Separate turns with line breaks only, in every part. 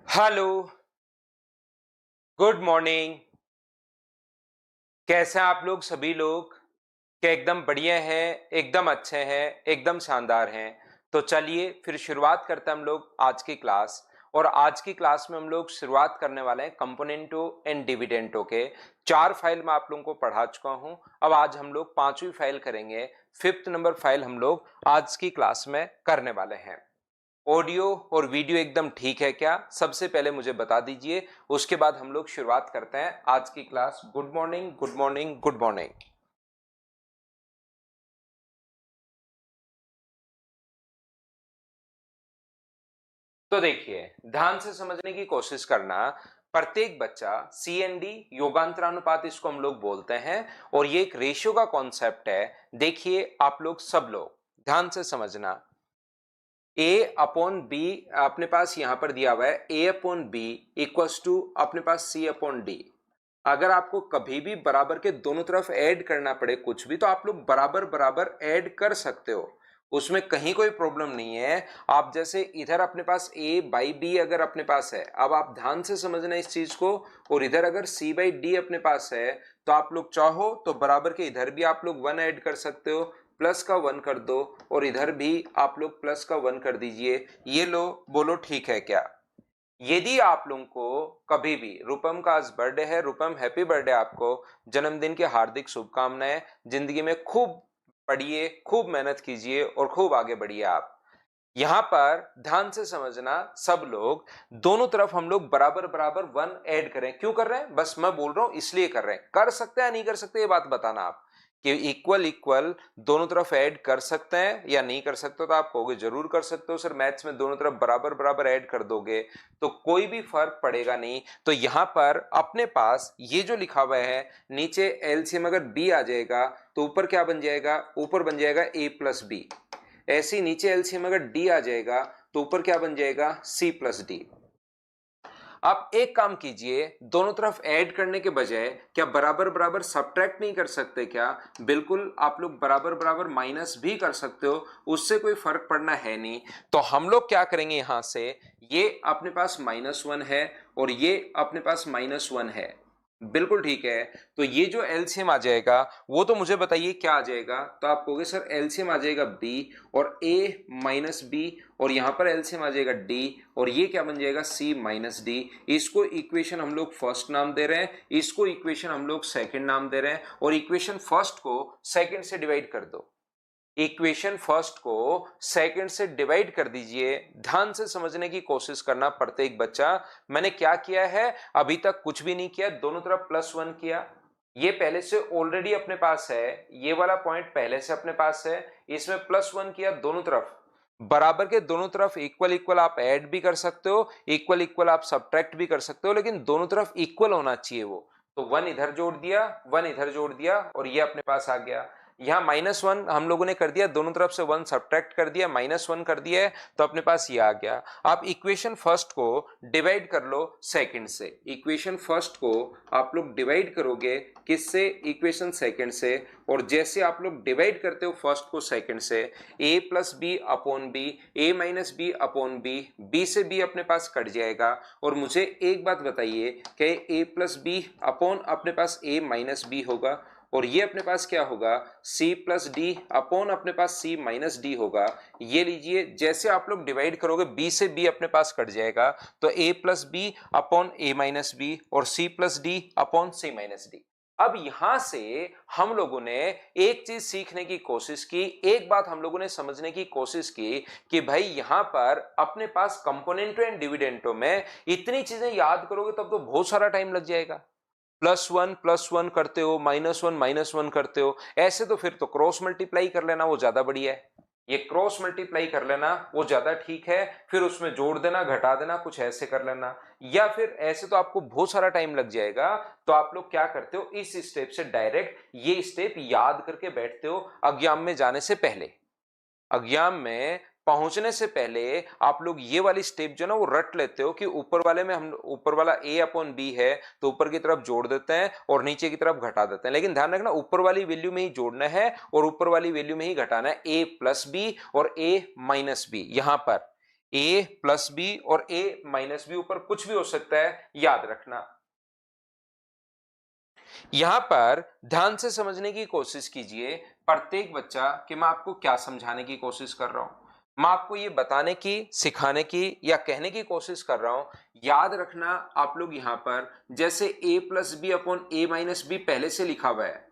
Hello, good morning. कैसे हैं आप लोग सभी लोग? क्या एकदम बढ़िया हैं, एकदम अच्छे हैं, एकदम शानदार हैं। तो चलिए फिर शुरुआत करते हैं हम लोग आज की क्लास। और आज की क्लास में हम लोग शुरुआत करने वाले हैं कंपोनेंटो एंड डिविडेंटो के। 4 फाइल मैं आप लोगों को पढ़ा चुका हूं। अब आज हम लोग 5वीं फाइल करेंगे। 5th नंबर फाइल हम लोग आज की क्लास में करने वाले हैं। ऑडियो और वीडियो एकदम ठीक है क्या? सबसे पहले मुझे बता दीजिए, उसके बाद हम लोग शुरुआत करते हैं आज की class. Good morning, good morning, good morning. तो देखिए, ध्यान से समझने की कोशिश करना। प्रत्येक बच्चा सीएनडी योगांतरानुपात इसको हम लोग बोलते हैं, और ये एक रेशियो का कॉन्सेप्ट है। देखिए आप लोग सब लोग ध्यान से समझना। ए अपॉन बी अपने पास यहां पर दिया हुआ है, ए अपॉन बी इक्वल्स टू अपने पास सी अपॉन डी। अगर आपको कभी भी बराबर के दोनों तरफ ऐड करना पड़े कुछ भी, तो आप लोग बराबर बराबर ऐड कर सकते हो, उसमें कहीं कोई प्रॉब्लम नहीं है। आप जैसे इधर अपने पास a बाई बी अगर अपने पास है, अब आप ध्यान से समझना इस चीज को, और इधर अगर c बाई डी अपने पास है, तो आप लोग चाहो तो बराबर के इधर भी आप लोग 1 ऐड कर सकते हो, प्लस का 1 कर दो, और इधर भी आप लोग प्लस का 1 कर दीजिए। ये लो, बोलो ठीक है क्या? यदि आप लोगों को कभी भी, रूपम का आज बर्थडे है, रूपम हैप्पी बर्थडे आपको, जन्मदिन की हार्दिक शुभकामनाएं। जिंदगी में खूब पढ़िए, खूब मेहनत कीजिए और खूब आगे बढ़िए आप। यहां पर ध्यान से समझना सब लोग, दोनों तरफ हम लोग बराबर बराबर 1 ऐड करें। क्यों कर रहे हैं? बस मैं बोल रहा हूं इसलिए कर रहे हैं। कर सकते हैं या नहीं कर सकते, ये बात बताना आप, कि इक्वल इक्वल दोनों तरफ ऐड कर सकते हैं या नहीं कर सकते। तो आप कहोगे जरूर कर सकते हो सर, मैथ्स में दोनों तरफ बराबर बराबर ऐड कर दोगे तो कोई भी फर्क पड़ेगा नहीं। तो यहां पर अपने पास ये जो लिखा हुआ है, नीचे एलसीएम अगर बी आ जाएगा तो ऊपर क्या बन जाएगा? ऊपर बन जाएगा ए प्लस बी। ऐसे ही नीचे एलसीएम अगर डी आ जाएगा तो ऊपर क्या बन जाएगा? C plus D. आप एक काम कीजिए, दोनों तरफ ऐड करने के बजाय क्या बराबर बराबर सब्ट्रैक्ट नहीं कर सकते क्या? बिल्कुल, आप लोग बराबर बराबर माइनस भी कर सकते हो, उससे कोई फर्क पड़ना है नहीं। तो हम लोग क्या करेंगे, यहां से ये अपने पास -1 है और ये अपने पास -1 है। बिल्कुल ठीक है। तो ये जो एलसीएम आ जाएगा वो तो मुझे बताइए क्या आ जाएगा? तो आप कहोगे सर एलसीएम आ जाएगा बी और ए माइनस बी, और यहां पर एलसीएम आ जाएगा डी, और ये क्या बन जाएगा? सी माइनस डी। इसको इक्वेशन हम लोग फर्स्ट नाम दे रहे हैं, इसको इक्वेशन हम लोग सेकंड नाम दे रहे हैं, और इक्वेशन फर्स्ट को सेकंड से डिवाइड कर दो। इक्वेशन फर्स्ट को सेकंड से डिवाइड कर दीजिए। ध्यान से समझने की कोशिश करना प्रत्येक बच्चा। मैंने क्या किया है? अभी तक कुछ भी नहीं किया, दोनों तरफ +1 किया। ये पहले से ऑलरेडी अपने पास है, ये वाला पॉइंट पहले से अपने पास है, इसमें +1 किया। दोनों तरफ बराबर के दोनों तरफ इक्वल इक्वल आप ऐड भी कर सकते हो, इक्वल इक्वल आप सब्ट्रैक्ट भी कर सकते हो, लेकिन दोनों तरफ इक्वल होना चाहिए वो। तो 1 इधर जोड़ दिया, 1 इधर जोड़ दिया, और ये अपने पास आ गया। यहाँ -1 हम लोगों ने कर दिया, दोनों तरफ से 1 सब्ट्रैक्ट कर दिया, -1 कर दिया है, तो अपने पास ये आ गया। आप इक्वेशन फर्स्ट को डिवाइड कर लो सेकंड से। इक्वेशन फर्स्ट को आप लोग डिवाइड करोगे किससे? इक्वेशन सेकंड से। और जैसे आप लोग डिवाइड करते हो फर्स्ट को सेकंड से, a plus B upon B, A minus B upon B, B से बी अपने पास कट जाएगा। और मुझे एक बात बताइए कि a प्लस बी अपॉन अपने पास a माइनस बी होगा, और ये अपने पास क्या होगा? c प्लस डी अपॉन अपने पास c माइनस डी होगा। ये लीजिए, जैसे आप लोग डिवाइड करोगे b से b अपने पास कट जाएगा, तो a plus B upon a minus B और c plus D upon c minus D. अब यहां से हम लोगों ने एक चीज सीखने की कोशिश की, एक बात हम लोगों ने समझने की कोशिश की कि भाई यहां पर अपने पास कंपोनेंटो एंड डिविडेंटो में इतनी चीजें याद करोगे तब तो बहुत सारा टाइम लग जाएगा। +1 करते हो, -1 करते हो, ऐसे तो फिर तो क्रॉस मल्टीप्लाई कर लेना वो ज्यादा बढ़िया है। ये क्रॉस मल्टीप्लाई कर लेना वो ज्यादा ठीक है, फिर उसमें जोड़ देना घटा देना कुछ ऐसे कर लेना, या फिर ऐसे तो आपको बहुत सारा टाइम लग जाएगा। तो आप लोग क्या करते हो, इस स्टेप से डायरेक्ट ये स्टेप याद करके बैठते हो एग्जाम में जाने से पहले। एग्जाम में पहुंचने से पहले आप लोग ये वाली स्टेप जो ना वो रट लेते हो कि ऊपर वाले में हम ऊपर वाला a अपॉन बी है तो ऊपर की तरफ जोड़ देते हैं और नीचे की तरफ घटा देते हैं। लेकिन ध्यान रखना ऊपर वाली वैल्यू में ही जोड़ना है और ऊपर वाली वैल्यू में ही घटाना है, a प्लस बी और a माइनस बी। यहां पर ए प्लस बी और ए माइनस बी, ऊपर कुछ भी हो सकता है, याद रखना। यहां पर ध्यान से समझने की कोशिश कीजिए प्रत्येक बच्चा कि मैं आपको क्या समझाने की कोशिश कर रहा हूं। मैं आपको ये बताने की, सिखाने की या कहने की कोशिश कर रहा हूं। याद रखना आप लोग यहां पर जैसे a plus B upon A minus B पहले से लिखा हुआ है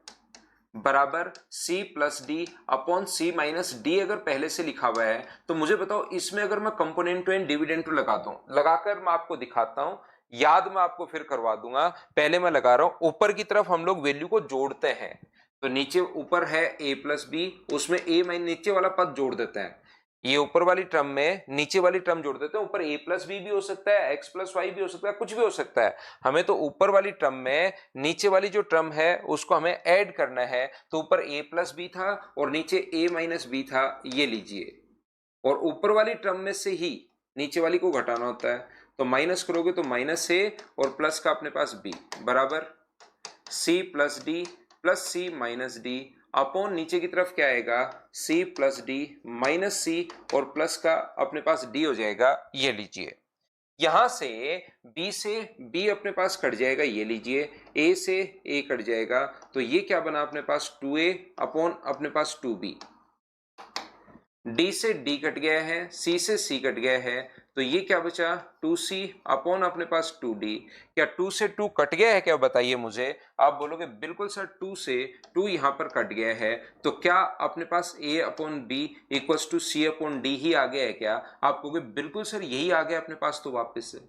बराबर c plus D upon C minus D, अगर पहले से लिखा हुआ है तो मुझे बताओ इसमें अगर मैं कंपोनेंटो एंड डिविडेंडो लगा दूं, लगाकर मैं आपको दिखाता हूं, याद मैं आपको फिर करवा दूंगा। पहले मैं लगा रहा हूं, ऊपर की तरफ हम लोग वैल्यू को जोड़ते हैं, तो नीचे ऊपर है a प्लस बी, उसमें a माइनस नीचे वाला पद जोड़ देते हैं, ये ऊपर वाली टर्म में नीचे वाली टर्म जोड़ देते हैं। ऊपर a प्लस बी भी हो सकता है, x प्लस वाई भी हो सकता है, कुछ भी हो सकता है, हमें तो ऊपर वाली टर्म में नीचे वाली जो टर्म है उसको हमें ऐड करना है। तो ऊपर a प्लस बी था और नीचे a माइनस बी था, ये लीजिए, और ऊपर वाली टर्म में से ही नीचे वाली को घटाना होता है, तो माइनस करोगे तो माइनस a और प्लस का अपने पास b बराबर c प्लस डी प्लस सी माइनस डी अपॉन नीचे की तरफ क्या आएगा c प्लस डी माइनस सी और प्लस का अपने पास d हो जाएगा, ये लीजिए। यहां से b से b अपने पास कट जाएगा, ये लीजिए, a से a कट जाएगा, तो ये क्या बना अपने पास 2a अपॉन अपने पास 2b। d से d कट गया है, c से c कट गया है, तो ये क्या बचा 2c अपॉन अपने पास 2d। क्या 2 से 2 कट गया है क्या, बताइए मुझे। आप बोलोगे बिल्कुल सर 2 से 2 यहां पर कट गया है, तो क्या अपने पास a अपॉन b इक्वल्स टू c अपॉन d ही आ गया है क्या। आप कहोगे बिल्कुल सर यही आ गया अपने पास, तो वापस से।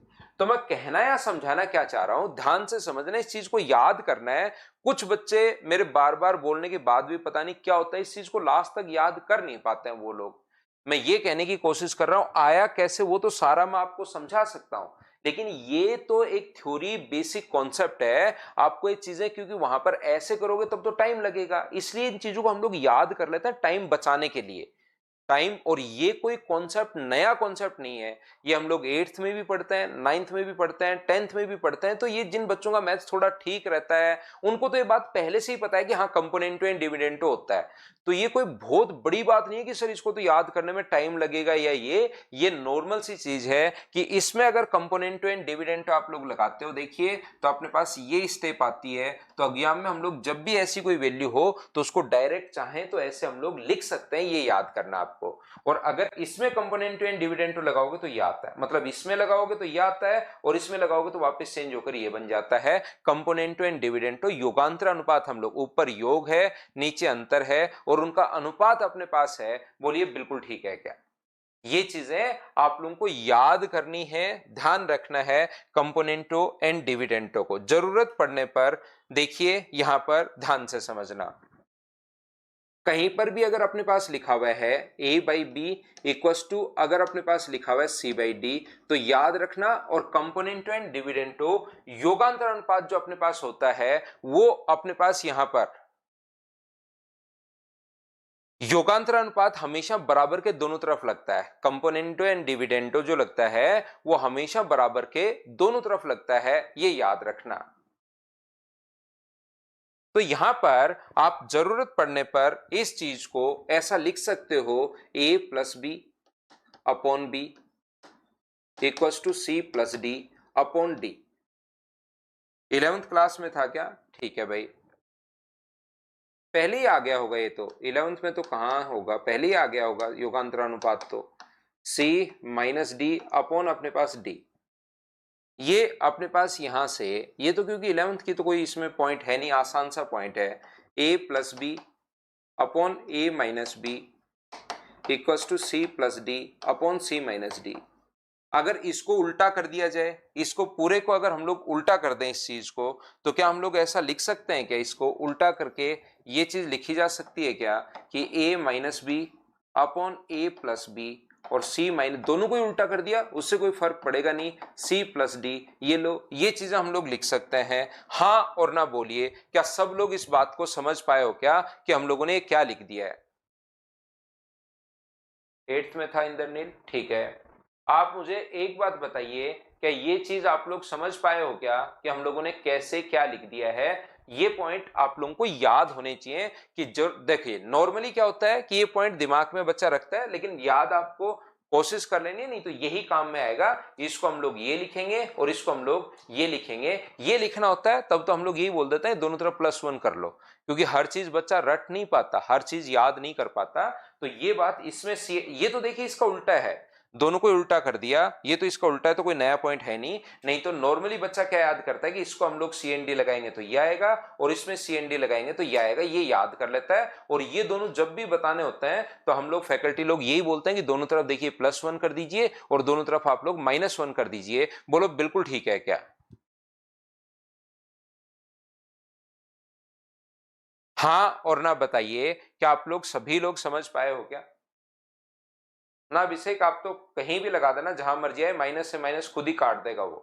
तो मैं कहना या समझाना क्या चाह रहा हूं, ध्यान से समझना, इस चीज को याद करना है। कुछ बच्चे मेरे बार बार बोलने के बाद भी पता नहीं क्या होता है, इस चीज को लास्ट तक याद कर नहीं पाते हैं वो लोग। मैं ये कहने की कोशिश कर रहा हूं आया कैसे वो तो सारा मैं आपको समझा सकता हूं, लेकिन ये तो एक थ्योरी बेसिक कॉन्सेप्ट है। आपको ये चीजें क्योंकि वहां पर ऐसे करोगे तब तो टाइम लगेगा, इसलिए इन चीजों को हम लोग याद कर लेते हैं टाइम बचाने के लिए। टाइम, और ये कोई कॉन्सेप्ट नया कॉन्सेप्ट नहीं है, ये हम लोग 8th में भी पढ़ते हैं, 9th में भी पढ़ते हैं, 10th में भी पढ़ते हैं। तो ये जिन बच्चों का मैथ्स थोड़ा ठीक रहता है उनको तो ये बात पहले से ही पता है कि हाँ कंपोनेंटो एंड डिविडेंडो होता है। तो ये कोई बहुत बड़ी बात नहीं है कि सर इसको तो याद करने में टाइम लगेगा, या ये नॉर्मल सी चीज है कि इसमें अगर कंपोनेंटो एंड डिविडेंडो आप लोग लगाते हो, देखिए तो अपने पास ये स्टेप आती है। तो एग्जाम में हम लोग जब भी ऐसी कोई वैल्यू हो तो उसको डायरेक्ट चाहें तो ऐसे हम लोग लिख सकते हैं, ये याद करना आपको। और अगर इसमें कंपोनेंटो एंड डिविडेंडो लगाओगे तो ये आता है, मतलब इसमें लगाओगे तो ये आता है और इसमें लगाओगे तो वापस चेंज होकर ये बन जाता है कंपोनेंटो एंड डिविडेंडो। योगांतर अनुपात हम लोग, ऊपर योग है नीचे अंतर है और उनका अनुपात अपने पास है, बोलिए बिल्कुल ठीक है क्या। ये चीजें आप लोगों को याद करनी है, ध्यान रखना है कंपोनेंटो एंड डिविडेंडो को। जरूरत पड़ने पर देखिए यहां पर ध्यान से समझना, कहीं पर भी अगर अपने पास लिखा हुआ है a by B equals to, अगर अपने पास लिखा हुआ है c बाई डी, तो याद रखना। और कंपोनेंटो एंड डिविडेंडो योगांतर अनुपात जो अपने पास होता है वो अपने पास यहां पर योगांतर अनुपात हमेशा बराबर के दोनों तरफ लगता है। कंपोनेंटो एंड डिविडेंडो जो लगता है वो हमेशा बराबर के दोनों तरफ लगता है, ये याद रखना। तो यहां पर आप जरूरत पड़ने पर इस चीज को ऐसा लिख सकते हो a plus B upon B equals to C plus D upon D. 11th class में था क्या, ठीक है भाई, पहले ही आ गया होगा ये तो। 11th में तो कहां होगा, पहले ही आ गया होगा योगांतर अनुपात तो। c माइनस डी अपॉन अपने पास डी, ये अपने पास यहां से, ये तो क्योंकि 11th की तो कोई इसमें पॉइंट है नहीं, आसान सा पॉइंट है। a plus B upon a minus B equals to C plus D upon C minus D. अगर इसको उल्टा कर दिया जाए, इसको पूरे को अगर हम लोग उल्टा कर दें इस चीज को, तो क्या हम लोग ऐसा लिख सकते हैं क्या, इसको उल्टा करके ये चीज लिखी जा सकती है क्या कि a minus B upon a plus b, और c माइनस, दोनों को ही उल्टा कर दिया उससे कोई फर्क पड़ेगा नहीं, c प्लस डी। ये लो, ये चीजें हम लोग लिख सकते हैं। हाँ और ना बोलिए, क्या सब लोग इस बात को समझ पाए हो क्या कि हम लोगों ने क्या लिख दिया है। 8th में था इंद्रनील, ठीक है। आप मुझे एक बात बताइए, क्या ये चीज आप लोग समझ पाए हो क्या कि हम लोगों ने कैसे क्या लिख दिया है। ये पॉइंट आप लोगों को याद होने चाहिए कि जो देखिए नॉर्मली क्या होता है कि ये पॉइंट दिमाग में बच्चा रखता है लेकिन याद आपको कोशिश कर लेनी है, नहीं तो यही काम में आएगा। इसको हम लोग ये लिखेंगे और इसको हम लोग ये लिखेंगे। ये लिखना होता है तब तो हम लोग यही बोल देते हैं दोनों तरफ +1 कर लो, क्योंकि हर चीज बच्चा रट नहीं पाता, हर चीज याद नहीं कर पाता। तो ये बात इसमें ये तो देखिए इसका उल्टा है, दोनों को उल्टा कर दिया, ये तो इसका उल्टा है, तो कोई नया पॉइंट है नहीं। नहीं तो नॉर्मली बच्चा क्या याद करता है कि इसको हम लोग CND लगाएंगे तो ये आएगा और इसमें CND लगाएंगे तो ये आएगा, ये याद कर लेता है। और ये दोनों जब भी बताने होते हैं तो हम लोग फैकल्टी लोग यही बोलते हैं कि दोनों तरफ देखिए +1 कर दीजिए और दोनों तरफ आप लोग -1 कर दीजिए। बोलो बिल्कुल ठीक है क्या? हाँ और ना बताइए, क्या आप लोग सभी लोग समझ पाए हो क्या? ना अभिषेक, आप तो कहीं भी लगा देना, जहां मर्जी आए, माइनस से माइनस खुद ही काट देगा वो।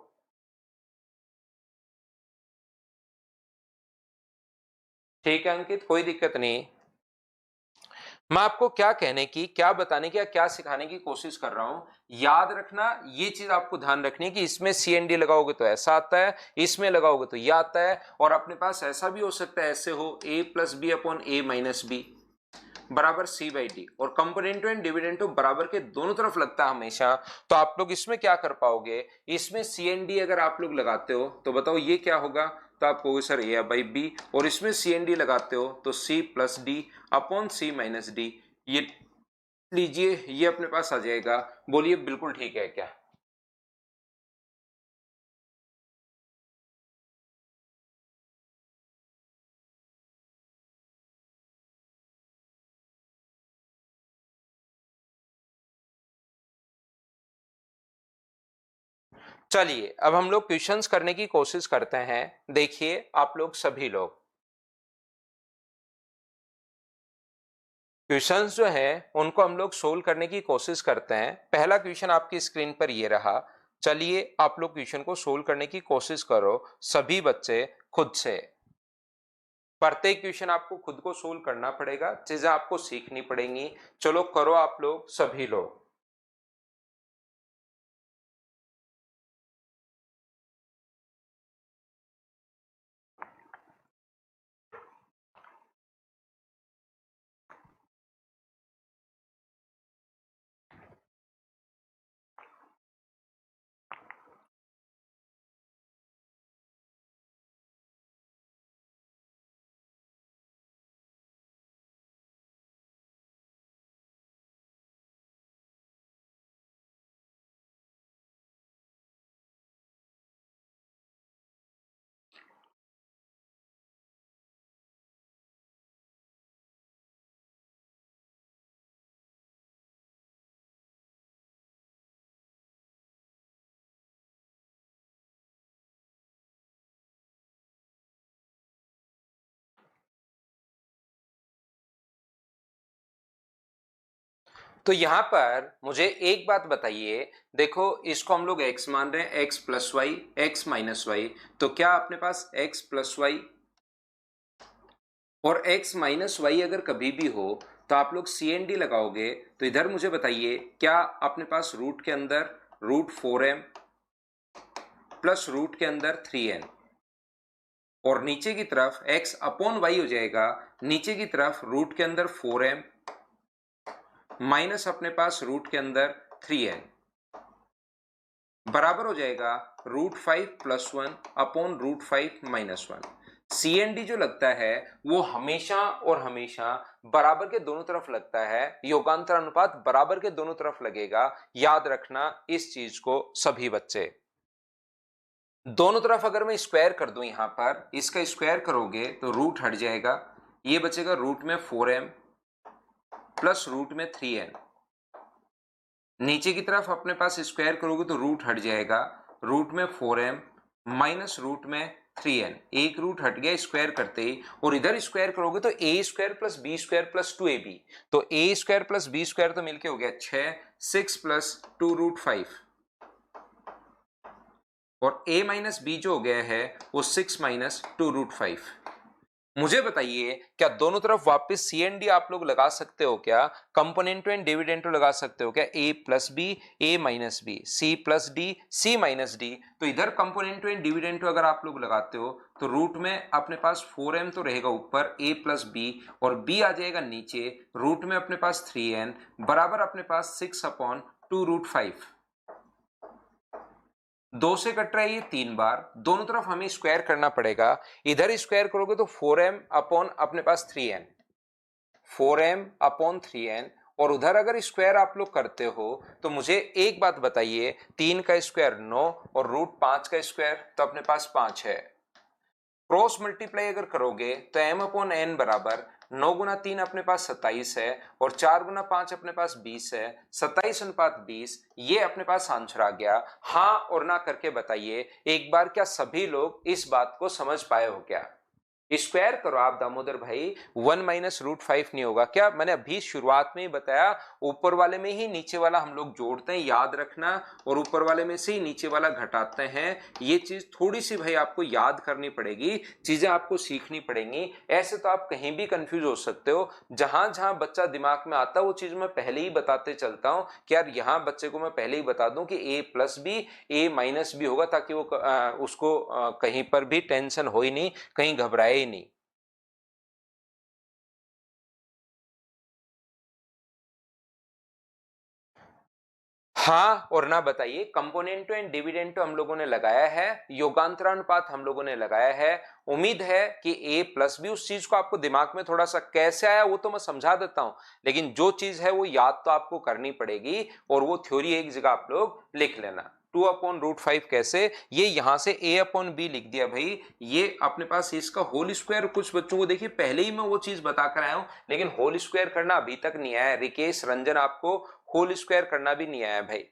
ठीक है अंकित, कोई दिक्कत नहीं। मैं आपको क्या कहने की, क्या बताने की या क्या सिखाने की कोशिश कर रहा हूं, याद रखना। ये चीज आपको ध्यान रखनी है कि इसमें CND लगाओगे तो ऐसा आता है, इसमें लगाओगे तो ये आता है। और अपने पास ऐसा भी हो सकता है, ऐसे हो a+b/a-b बराबर c/d, और कंपोनेंटो एंड डिविडेंडो बराबर के दोनों तरफ लगता है हमेशा। तो आप लोग इसमें क्या कर पाओगे, इसमें CND अगर आप लोग लगाते हो तो बताओ ये क्या होगा, तो आप कहोगे सर a/b, और इसमें CND लगाते हो तो c+d/c-d। ये लीजिए, ये अपने पास आ जाएगा। बोलिए बिल्कुल ठीक है क्या? चलिए अब हम लोग क्वेश्चंस करने की कोशिश करते हैं। देखिए आप लोग सभी लोग क्वेश्चंस जो है उनको हम लोग सोल्व करने की कोशिश करते हैं। पहला क्वेश्चन आपकी स्क्रीन पर ये रहा। चलिए आप लोग क्वेश्चन को सोल्व करने की कोशिश करो सभी बच्चे खुद से। प्रत्येक क्वेश्चन आपको खुद को सोल्व करना पड़ेगा, चीजें आपको सीखनी पड़ेंगी। चलो करो आप लोग सभी लोग। तो यहां पर मुझे एक बात बताइए, देखो इसको हम लोग x मान रहे हैं, x+y x-y। तो क्या अपने पास x+y और x-y अगर कभी भी हो तो आप लोग CND लगाओगे तो इधर मुझे बताइए, क्या अपने पास रूट के अंदर √4m प्लस रूट के अंदर 3n, और नीचे की तरफ x/y हो जाएगा, नीचे की तरफ रूट के अंदर 4m माइनस अपने पास रूट के अंदर 3n बराबर हो जाएगा √5 + 1/√5 - 1। CND जो लगता है वो हमेशा और हमेशा बराबर के दोनों तरफ लगता है, योगांतर अनुपात बराबर के दोनों तरफ लगेगा। याद रखना इस चीज को सभी बच्चे। दोनों तरफ अगर मैं स्क्वायर कर दूं, यहां पर इसका स्क्वायर करोगे तो रूट हट जाएगा, ये बचेगा रूट में 4m प्लस रूट में 3n। नीचे की तरफ अपने पास स्क्वायर करोगे तो रूट हट जाएगा, रूट में 4m माइनस रूट में 3n, एक रूट हट गया स्क्वायर करते ही। और इधर स्क्वायर करोगे तो a² + b² + 2ab, तो a² + b² तो मिलके हो गया 6, 6 + 2√5, और a - b जो हो गया है वो 6 - 2√5। मुझे बताइए, क्या दोनों तरफ वापस CND आप लोग लगा सकते हो क्या? कंपोनेंटो एंड डिविडेंडो लगा सकते हो क्या? a+b a-b c+d c-d। तो इधर कंपोनेंटो एंड डिविडेंडो अगर आप लोग लगाते हो तो रूट में अपने पास 4m तो रहेगा ऊपर a+b, और b आ जाएगा नीचे, रूट में अपने पास 3n बराबर अपने पास 2√5। 2 से कट रहा है ये 3 बार, दोनों तरफ हमें स्क्वायर करना पड़ेगा। इधर स्क्वायर करोगे तो 4m अपॉन अपने पास 3n, 4m अपॉन 3n। और उधर अगर स्क्वायर आप लोग करते हो तो मुझे एक बात बताइए, 3 का स्क्वायर 9 और √5 का स्क्वायर तो अपने पास 5 है। क्रॉस मल्टीप्लाई अगर करोगे तो m अपॉन n बराबर 9 गुना 3 अपने पास 27 है और 4 गुना 5 अपने पास 20 है, 27:20 ये अपने पास आंसर आ गया। हाँ और ना करके बताइए एक बार, क्या सभी लोग इस बात को समझ पाए हो क्या? स्क्वायर करो आप दामोदर भाई, 1 माइनस √5 नहीं होगा क्या? मैंने अभी शुरुआत में ही बताया, ऊपर वाले में ही नीचे वाला हम लोग जोड़ते हैं, याद रखना, और ऊपर वाले में से ही नीचे वाला घटाते हैं। ये चीज थोड़ी सी भाई आपको याद करनी पड़ेगी, चीजें आपको सीखनी पड़ेंगी। ऐसे तो आप कहीं भी कंफ्यूज हो सकते हो। जहां जहां बच्चा दिमाग में आता है वो चीज मैं पहले ही बताते चलता हूं कि यार यहाँ बच्चे को मैं पहले ही बता दूं कि a+b a- होगा, ताकि वो उसको कहीं पर भी टेंशन हो ही नहीं, कहीं घबराए ही नहीं। हाँ और ना बताइए, कंपोनेंटो एंड डिविडेंटो हम लोगों ने लगाया है, योगांतरानुपात हम लोगों ने लगाया है। उम्मीद है कि a+b, उस चीज को आपको दिमाग में थोड़ा सा कैसे आया वो तो मैं समझा देता हूं, लेकिन जो चीज है वो याद तो आपको करनी पड़ेगी, और वो थ्योरी एक जगह आप लोग लिख लेना। 2/√5 कैसे, ये यहां से a/b लिख दिया भाई, ये अपने पास इसका होल स्क्वायर। कुछ बच्चों को देखिए पहले ही मैं वो चीज बताकर आया हूं, लेकिन होल स्क्वायर करना अभी तक नहीं आया। रिकेश रंजन, आपको होल स्क्वायर करना भी नहीं आया भाई।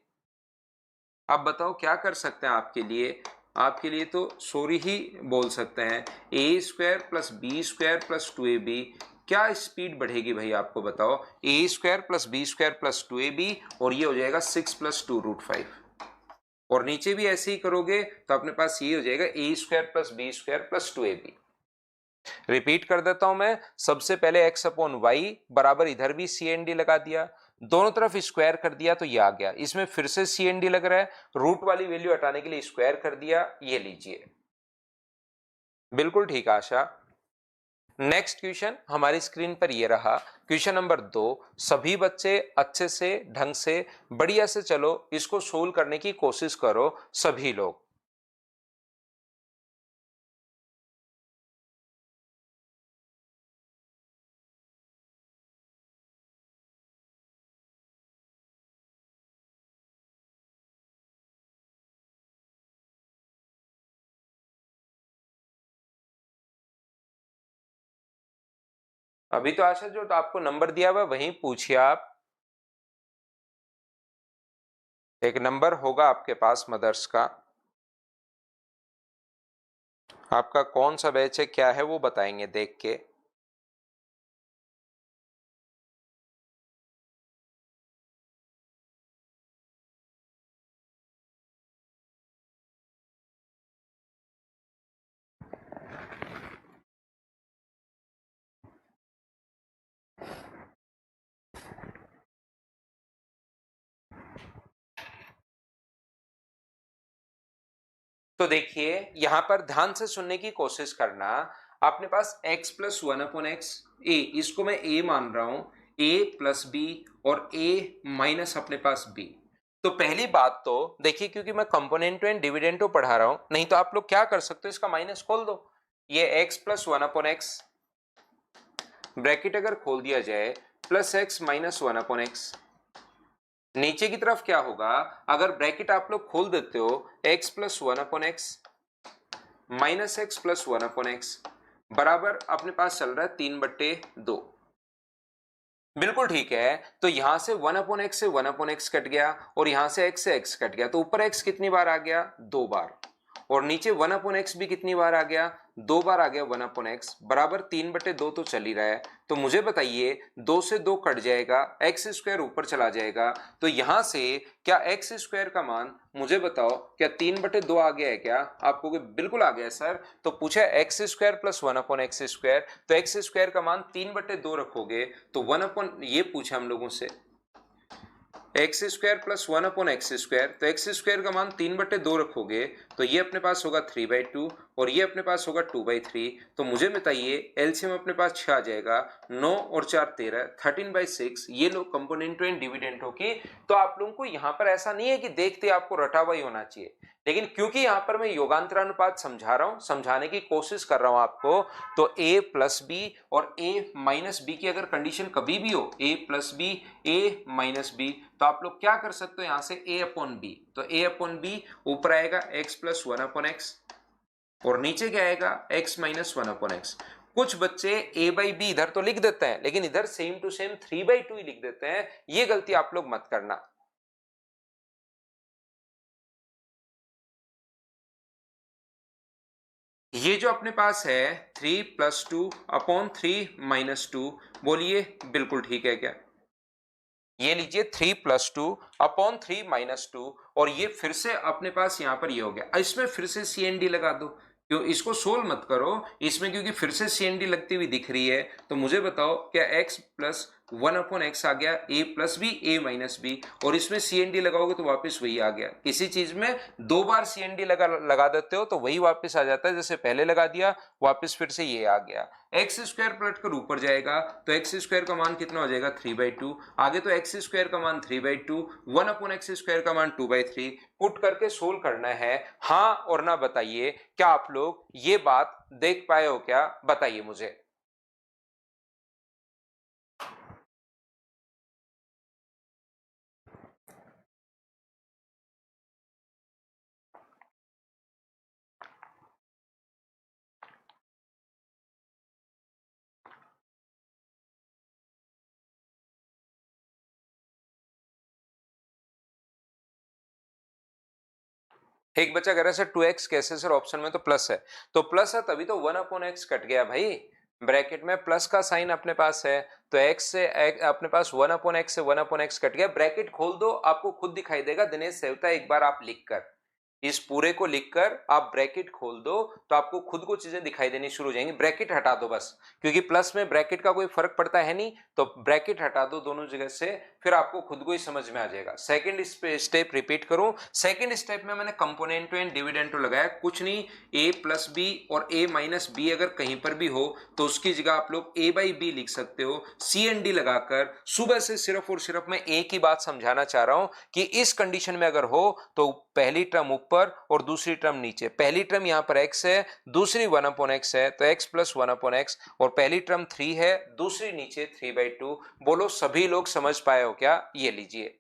अब बताओ क्या कर सकते हैं आपके लिए? आपके लिए तो सॉरी ही बोल सकते हैं, a² + b² + 2ab। क्या स्पीड बढ़ेगी भाई आपको बताओ? a² + b² + 2ab, और ये हो जाएगा 6 + 2√5। और नीचे भी ऐसे ही करोगे तो अपने पास ये हो जाएगा a² + b² + 2ab। रिपीट कर देता हूं मैं, सबसे पहले x/y बराबर, इधर भी सी एन डी लगा दिया, दोनों तरफ स्क्वायर कर दिया तो ये आ गया। इसमें फिर से सी एन डी लग रहा है, रूट वाली वैल्यू हटाने के लिए स्क्वायर कर दिया, ये लीजिए। बिल्कुल ठीक आशा। नेक्स्ट क्वेश्चन हमारी स्क्रीन पर ये रहा, क्वेश्चन नंबर 2। सभी बच्चे अच्छे से, ढंग से, बढ़िया से चलो इसको सोल्व करने की कोशिश करो सभी लोग। अभी तो आशा जो तो आपको नंबर दिया हुआ वहीं पूछिए आप। एक नंबर होगा आपके पास मदर्स का, आपका कौन सा बैच है क्या है वो बताएंगे देख के। तो देखिए यहां पर ध्यान से सुनने की कोशिश करना। अपने पास x+1/x, a इसको मैं a मान रहा हूं, a+b और a माइनस अपने पास b। तो पहली बात तो देखिए, क्योंकि मैं कंपोनेंटो एंड डिविडेंटो पढ़ा रहा हूं, नहीं तो आप लोग क्या कर सकते हो, इसका माइनस खोल दो। ये x+1/x, ब्रैकेट अगर खोल दिया जाए, +x - 1/x। नीचे की तरफ क्या होगा, अगर ब्रैकेट आप लोग खोल देते हो, x+1/x -x+1/x बराबर अपने पास चल रहा है 3/2। बिल्कुल ठीक है। तो यहां से 1/x से 1/x कट गया, और यहां से x कट गया, तो ऊपर x कितनी बार आ गया? 2 बार। और नीचे 1/x भी कितनी बार आ गया? 2 बार आ गया 1/x, बराबर 3/2 तो चल ही रहा है। तो मुझे बताइए, 2 से 2 कट जाएगा, x² ऊपर चला जाएगा, तो यहां से क्या x² का मान, मुझे बताओ, क्या 3/2 आ गया है क्या? आपको बिल्कुल आ गया सर। तो पूछा x² + 1/x², तो x² का मान 3/2 रखोगे तो 1 ये पूछा हम लोगों से। X square plus 1 upon x square, तो एक्स स्क्वायर का मान 3/2 रखोगे तो ये अपने पास होगा 3/2 और ये अपने पास होगा 2/3। तो मुझे बताइए एलसीएम अपने पास 6 आ जाएगा, 9 और 4 13, 13/6 ये लोग कंपोनेंटों एंड डिविडेंडों की। तो आप लोगों को यहाँ पर ऐसा नहीं है कि देखते आपको रटा हुआ ही होना चाहिए, लेकिन क्योंकि यहाँ पर मैं योगांतरानुपात समझा रहा हूँ, समझाने की कोशिश कर रहा हूँ आपको, तो a प्लस बी और a माइनस बी की अगर कंडीशन कभी भी हो a plus b a minus b, तो आप लोग क्या कर सकते हो यहाँ से a अपॉन बी, तो a अपॉन बी ऊपर आएगा x प्लस 1 अपॉन एक्स और नीचे क्या आएगा x माइनस 1 अपॉन एक्स। कुछ बच्चे a बाई बी इधर तो लिख देते हैं लेकिन इधर सेम टू सेम 3/2 ही लिख देते हैं, ये गलती आप लोग मत करना। ये जो अपने पास है 3 प्लस 2 अपॉन 3 माइनस 2, बोलिए बिल्कुल ठीक है क्या? ये लीजिए 3 प्लस 2 अपॉन 3 माइनस 2 और ये फिर से अपने पास यहां पर ये हो गया। इसमें फिर से सीएनडी लगा दो, क्यों इसको सोल्व मत करो इसमें, क्योंकि फिर से सीएनडी लगती हुई दिख रही है। तो मुझे बताओ क्या x प्लस 1 अपॉन एक्स आ गया a plus b a minus B, और इसमें सीएनडी लगाओगे तो वापस वही आ गया। किसी चीज में 2 बार सीएनडी लगा देते हो तो वही वापस आ जाता है, जैसे पहले लगा दिया वापस फिर से ये आ गया। एक्स स्क्वायर पलट कर ऊपर जाएगा तो एक्स स्क्वायर का मान कितना हो जाएगा 3/2, आगे तो एक्स स्क्वायर का मान 3/2, 1 अपॉन एक्स स्क्वायर का मान 2/3, पुट करके सोल्व करना है। हाँ और ना बताइए क्या आप लोग ये बात देख पाए हो क्या, बताइए मुझे। एक बच्चा कह रहा है सर 2x कैसे सर, ऑप्शन में तो प्लस है, तो प्लस है तभी तो 1 अपॉन एक्स कट गया भाई, ब्रैकेट में प्लस का साइन अपने पास है तो x से अपने पास 1 अपॉन एक्स से 1 अपॉन एक्स कट गया। ब्रैकेट खोल दो आपको खुद दिखाई देगा, दिनेश सेवता एक बार आप लिखकर इस पूरे को लिखकर आप ब्रैकेट खोल दो तो आपको खुद को चीजें दिखाई देनी शुरू हो जाएंगी। ब्रैकेट हटा दो बस, क्योंकि प्लस में ब्रैकेट का कोई फर्क पड़ता है नहीं, तो ब्रैकेट हटा दो दोनों जगह से, फिर आपको खुद को ही समझ में आ जाएगा। सेकंड स्टेप रिपीट करूं, सेकंड स्टेप में मैंने कंपोनेंटो एंड डिविडेंडो लगाया, कुछ नहीं a प्लस बी और a माइनस बी अगर कहीं पर भी हो तो उसकी जगह आप लोग a बाई बी लिख सकते हो सी एन डी लगाकर। सुबह से सिर्फ और सिर्फ मैं एक ही बात समझाना चाह रहा हूं कि इस कंडीशन में अगर हो तो पहली टर्म ऊपर और दूसरी टर्म नीचे, पहली टर्म यहां पर x है दूसरी 1 अपॉन एक्स है तो x प्लस 1 अपॉन एक्स, और पहली टर्म 3 है दूसरी नीचे 3/2। बोलो सभी लोग समझ पाए हो क्या? ये लीजिए।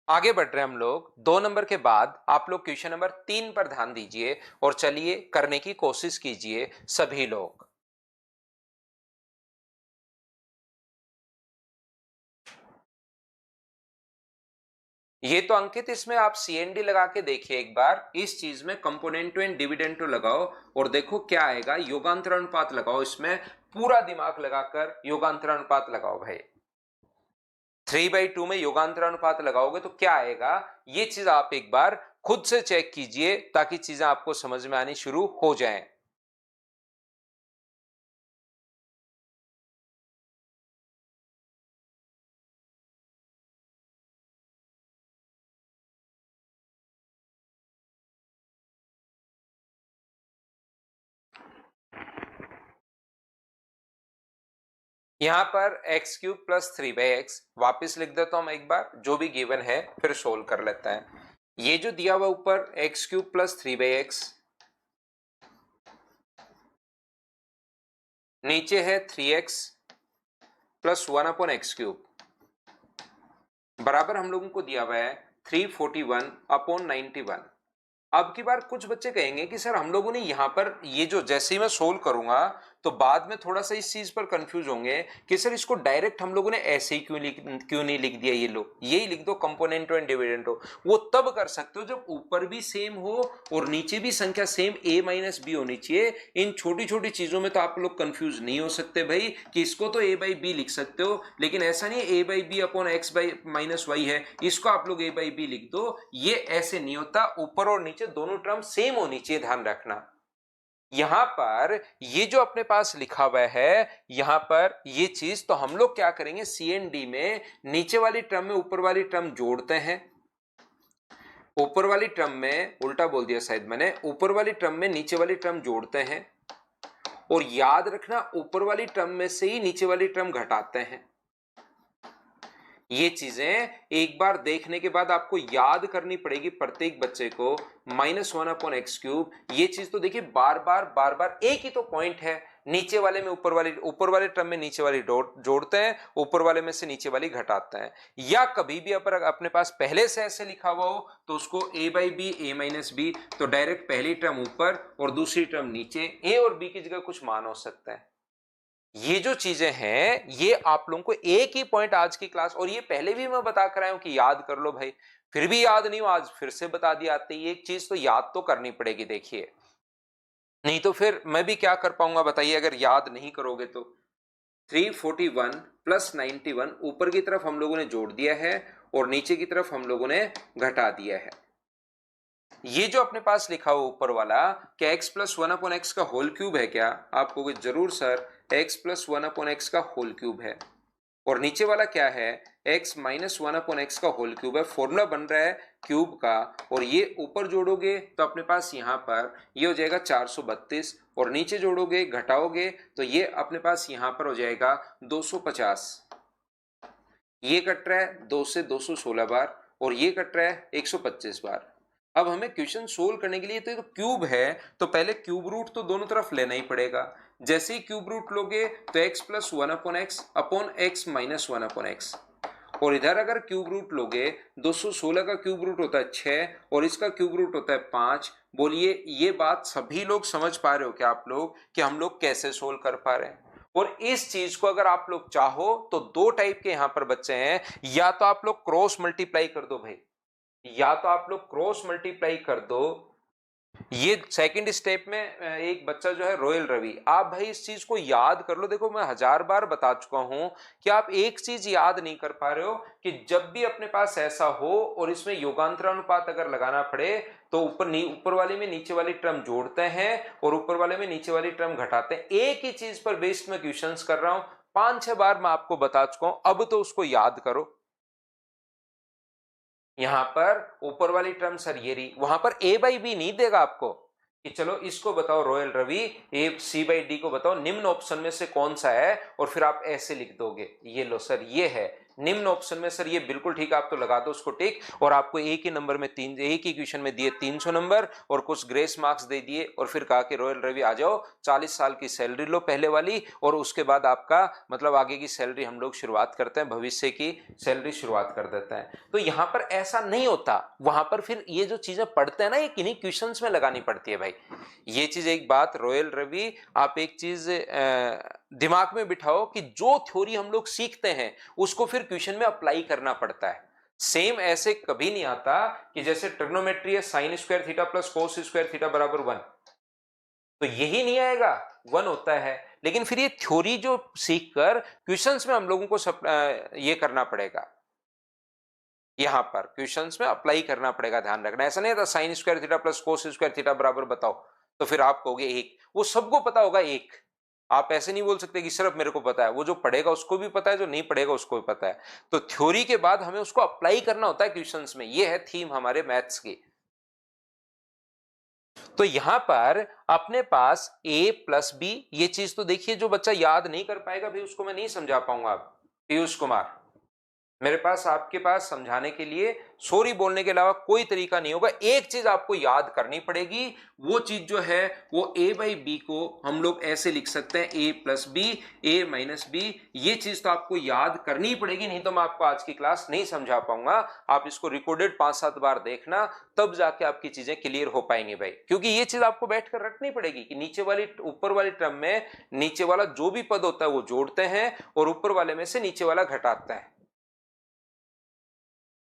आगे बढ़ रहे हैं हम लोग 2 नंबर के बाद, आप लोग क्वेश्चन नंबर 3 पर ध्यान दीजिए और चलिए करने की कोशिश कीजिए सभी लोग। ये तो अंकित इसमें आप सीएनडी लगा के देखिए एक बार, इस चीज में कंपोनेंटो एंड डिविडेंडो लगाओ और देखो क्या आएगा। योगांतरानुपात लगाओ, इसमें पूरा दिमाग लगाकर योगांतरानुपात लगाओ भाई। 3/2 में योगांतरानुपात लगाओगे तो क्या आएगा, ये चीज आप एक बार खुद से चेक कीजिए ताकि चीजें आपको समझ में आनी शुरू हो जाएं। यहां पर एक्स क्यूब प्लस 3/x वापिस लिख देता हूं मैं एक बार, जो भी गिवन है फिर सोल्व कर लेते हैं। ये जो दिया हुआ ऊपर एक्स क्यूब प्लस 3/x, नीचे है 3x plus 1 upon x cube, बराबर हम लोगों को दिया हुआ है 341 अपॉन 91। अब की बार कुछ बच्चे कहेंगे कि सर हम लोगों ने यहां पर ये जो जैसे ही मैं सोल्व करूंगा तो बाद में थोड़ा सा इस चीज पर कंफ्यूज होंगे कि सर इसको डायरेक्ट हम लोगों ने ऐसे ही क्यों नहीं लिख दिया, ये लो यही लिख दो कंपोनेंटो एंड डिविडेंडो। वो तब कर सकते हो जब ऊपर भी सेम हो और नीचे भी संख्या सेम a माइनस बी होनी चाहिए। इन छोटी छोटी चीजों में तो आप लोग कंफ्यूज नहीं हो सकते भाई कि इसको तो a बाई बी लिख सकते हो, लेकिन ऐसा नहीं a by b upon x by minus y है, इसको आप लोग a बाई बी लिख दो। ये ऐसे नहीं होता, ऊपर और नीचे दोनों टर्म सेम होनी चाहिए, ध्यान रखना। यहां पर ये जो अपने पास लिखा हुआ है, यहां पर ये चीज, तो हम लोग क्या करेंगे, सी एंड डी में नीचे वाली टर्म में ऊपर वाली टर्म जोड़ते हैं। ऊपर वाली टर्म में, उल्टा बोल दिया शायद मैंने, ऊपर वाली टर्म में नीचे वाली टर्म जोड़ते हैं, और याद रखना ऊपर वाली टर्म में से ही नीचे वाली टर्म घटाते हैं। ये चीजें एक बार देखने के बाद आपको याद करनी पड़ेगी प्रत्येक बच्चे को, -1/x³। ये चीज तो देखिए बार बार एक ही तो पॉइंट है, नीचे वाले में ऊपर वाले टर्म में नीचे वाली जोड़ते हैं, ऊपर वाले में से नीचे वाली घटाते हैं। या कभी भी अगर अपने पास पहले से ऐसे लिखा हुआ हो तो उसको a/b a-b, तो डायरेक्ट पहली टर्म ऊपर और दूसरी टर्म नीचे, a और b की जगह कुछ मान हो सकता है। ये जो चीजें हैं ये आप लोगों को एक ही पॉइंट आज की क्लास, और ये पहले भी मैं बता कर आया हूं कि याद कर लो भाई, फिर भी याद नहीं हो, आज फिर से बता दिया। आते ही एक चीज तो याद तो करनी पड़ेगी, देखिए, नहीं तो फिर मैं भी क्या कर पाऊंगा बताइए अगर याद नहीं करोगे तो। 341 प्लस 91 ऊपर की तरफ हम लोगों ने जोड़ दिया है और नीचे की तरफ हम लोगों ने घटा दिया है। ये जो अपने पास लिखा हुआ ऊपर वाला, क्या x+1/x का होल क्यूब है क्या? आप कहोगे जरूर सर, x+1/x का होल क्यूब है। और नीचे वाला क्या है, x-1/x का होल क्यूब है। फॉर्मूला बन रहा है क्यूब का, और ये ऊपर जोड़ोगे तो अपने पास यहां पर ये हो जाएगा 432, और नीचे जोड़ोगे घटाओगे तो ये अपने पास यहां पर हो जाएगा 250। ये कट रहा है 2 से 216 बार, और ये कट रहा है 125 बार। अब हमें क्वेश्चन सोल्व करने के लिए तो क्यूब है, तो पहले क्यूब रूट तो दोनों तरफ लेना ही पड़ेगा। जैसे ही क्यूब रूट लोगे तो x+1/x अपॉन x -1/x, और इधर अगर क्यूब रूट लोगे 216 का क्यूब रूट होता है 6 और इसका क्यूब रूट होता है 5। बोलिए ये बात सभी लोग समझ पा रहे हो क्या आप लोग, कि हम लोग कैसे सोल्व कर पा रहे हैं? और इस चीज को अगर आप लोग चाहो तो दो टाइप के यहां पर बच्चे हैं, या तो आप लोग क्रॉस मल्टीप्लाई कर दो भाई, या तो आप लोग क्रॉस मल्टीप्लाई कर दो। ये सेकंड स्टेप में एक बच्चा जो है रोयल रवि, आप भाई इस चीज को याद कर लो। देखो मैं 1000 बार बता चुका हूं कि आप एक चीज याद नहीं कर पा रहे हो, कि जब भी अपने पास ऐसा हो और इसमें योगांतरानुपात अगर लगाना पड़े तो ऊपर वाले में नीचे वाली टर्म जोड़ते हैं और ऊपर वाले में नीचे वाली टर्म घटाते हैं। एक ही चीज पर बेस्ड में क्वेश्चंस कर रहा हूं, 5-6 बार मैं आपको बता चुका हूं, अब तो उसको याद करो। यहां पर ऊपर वाली टर्म सर ये रही, वहां पर a/b नहीं देगा आपको कि चलो इसको बताओ रोयल रवि, c/d को बताओ निम्न ऑप्शन में से कौन सा है, और फिर आप ऐसे लिख दोगे। ये लो सर ये है निम्न ऑप्शन में सर, ये बिल्कुल ठीक है, आप तो लगा दो उसको टिक। और आपको एक ही नंबर में एक ही क्वेश्चन में दिए 300 नंबर और कुछ ग्रेस मार्क्स दे दिए, और फिर कहा कि रोयल रवि आ जाओ 40 साल की सैलरी लो पहले वाली, और उसके बाद आपका मतलब आगे की सैलरी हम लोग शुरुआत करते हैं, भविष्य की सैलरी शुरुआत कर देते हैं। तो यहां पर ऐसा नहीं होता, वहां पर फिर ये जो चीजें पढ़ते हैं ना, ये किन्हीं क्वेश्चंस में लगानी पड़ती है भाई। ये चीज एक बात रोयल रवि, आप एक चीज दिमाग में बिठाओ कि जो थ्योरी हम लोग सीखते हैं उसको फिर क्वेश्चन में अप्लाई करना पड़ता है। सेम ऐसे कभी नहीं आता कि जैसे ट्रिग्नोमेट्री है sine square theta plus cos square theta बराबर 1, तो यही नहीं आएगा, 1 होता है। लेकिन फिर ये थ्योरी जो सीखकर क्वेश्चंस में हम लोगों को ये करना पड़ेगा, यहां पर क्वेश्चंस में अप्लाई करना पड़ेगा, ध्यान रखना। ऐसा नहीं था sine square theta plus cos square theta बराबर बताओ, तो फिर आप कहोगे 1, वो सबको पता होगा 1। आप ऐसे नहीं बोल सकते कि सिर्फ मेरे को पता है, वो जो पढ़ेगा उसको भी पता है, जो नहीं पढ़ेगा उसको भी पता है। तो थ्योरी के बाद हमें उसको अप्लाई करना होता है क्वेश्चंस में, ये है थीम हमारे मैथ्स की। तो यहां पर अपने पास a+b, ये चीज तो देखिए, जो बच्चा याद नहीं कर पाएगा भाई उसको मैं नहीं समझा पाऊंगा। पीयूष कुमार, मेरे पास आपके पास समझाने के लिए सॉरी बोलने के अलावा कोई तरीका नहीं होगा। एक चीज आपको याद करनी पड़ेगी, वो चीज जो है वो a/b को हम लोग ऐसे लिख सकते हैं a+b a-b। ये चीज तो आपको याद करनी पड़ेगी, नहीं तो मैं आपको आज की क्लास नहीं समझा पाऊंगा। आप इसको रिकॉर्डेड 5-7 बार देखना, तब जाके आपकी चीजें क्लियर हो पाएंगी भाई। क्योंकि ये चीज आपको बैठकर रखनी पड़ेगी कि नीचे वाली ऊपर वाली टर्म में नीचे वाला जो भी पद होता है वो जोड़ते हैं और ऊपर वाले में से नीचे वाला घटाते हैं।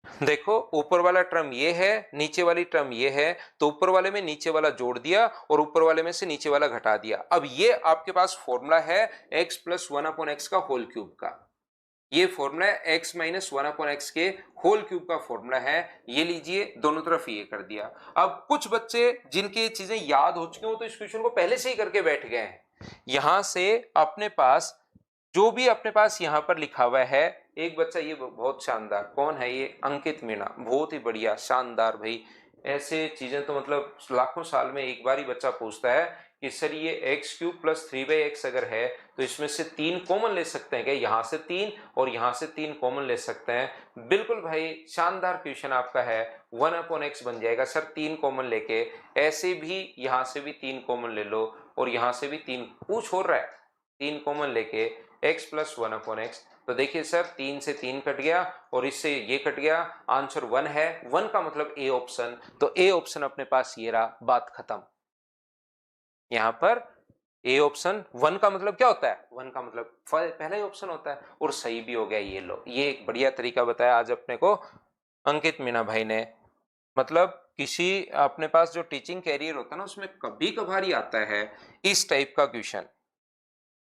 देखो ऊपर वाला टर्म ये है, नीचे वाली टर्म ये है, तो ऊपर वाले में नीचे वाला जोड़ दिया और ऊपर वाले में से नीचे वाला घटा दिया। अब ये आपके पास फॉर्मूला है x+1/x का होल क्यूब का। ये फॉर्मूला x माइनस 1/x के होल क्यूब का फॉर्मूला है, ये लीजिए दोनों तरफ ये कर दिया। अब कुछ बच्चे जिनके चीजें याद हो चुकी हैं वो तो इस क्वेश्चन को पहले से ही करके बैठ गए हैं। यहां से अपने पास जो भी अपने पास यहां पर लिखा हुआ है, एक बच्चा ये बहुत शानदार, कौन है ये, अंकित मीणा, बहुत ही बढ़िया शानदार भाई। ऐसे चीजें तो मतलब लाखों साल में एक बार ही बच्चा पूछता है कि सर ये एक्स क्यूब प्लस 3/x अगर है तो इसमें से 3 कॉमन ले सकते हैं क्या, यहां से 3 और यहां से 3 कॉमन ले सकते हैं। बिल्कुल भाई शानदार क्वेश्चन आपका है। 1/x बन जाएगा सर 3 कॉमन लेके, ऐसे भी यहां से भी 3 कॉमन ले लो और यहां से भी 3 पूछ हो रहा है, 3 कॉमन लेके x प्लस 1/x। तो देखिए सर 3 से 3 कट गया और इससे ये कट गया, आंसर 1 है। 1 का मतलब ए ऑप्शन, तो ए ऑप्शन अपने पास ये रहा, बात खत्म। यहां पर ए ऑप्शन 1 का मतलब क्या होता है, 1 का मतलब पहला ही ऑप्शन होता है, और सही भी हो गया। ये लो, ये एक बढ़िया तरीका बताया आज अपने को अंकित मीणा भाई ने। मतलब किसी अपने पास जो टीचिंग कैरियर होता है ना उसमें कभी कभार ही आता है इस टाइप का क्वेश्चन,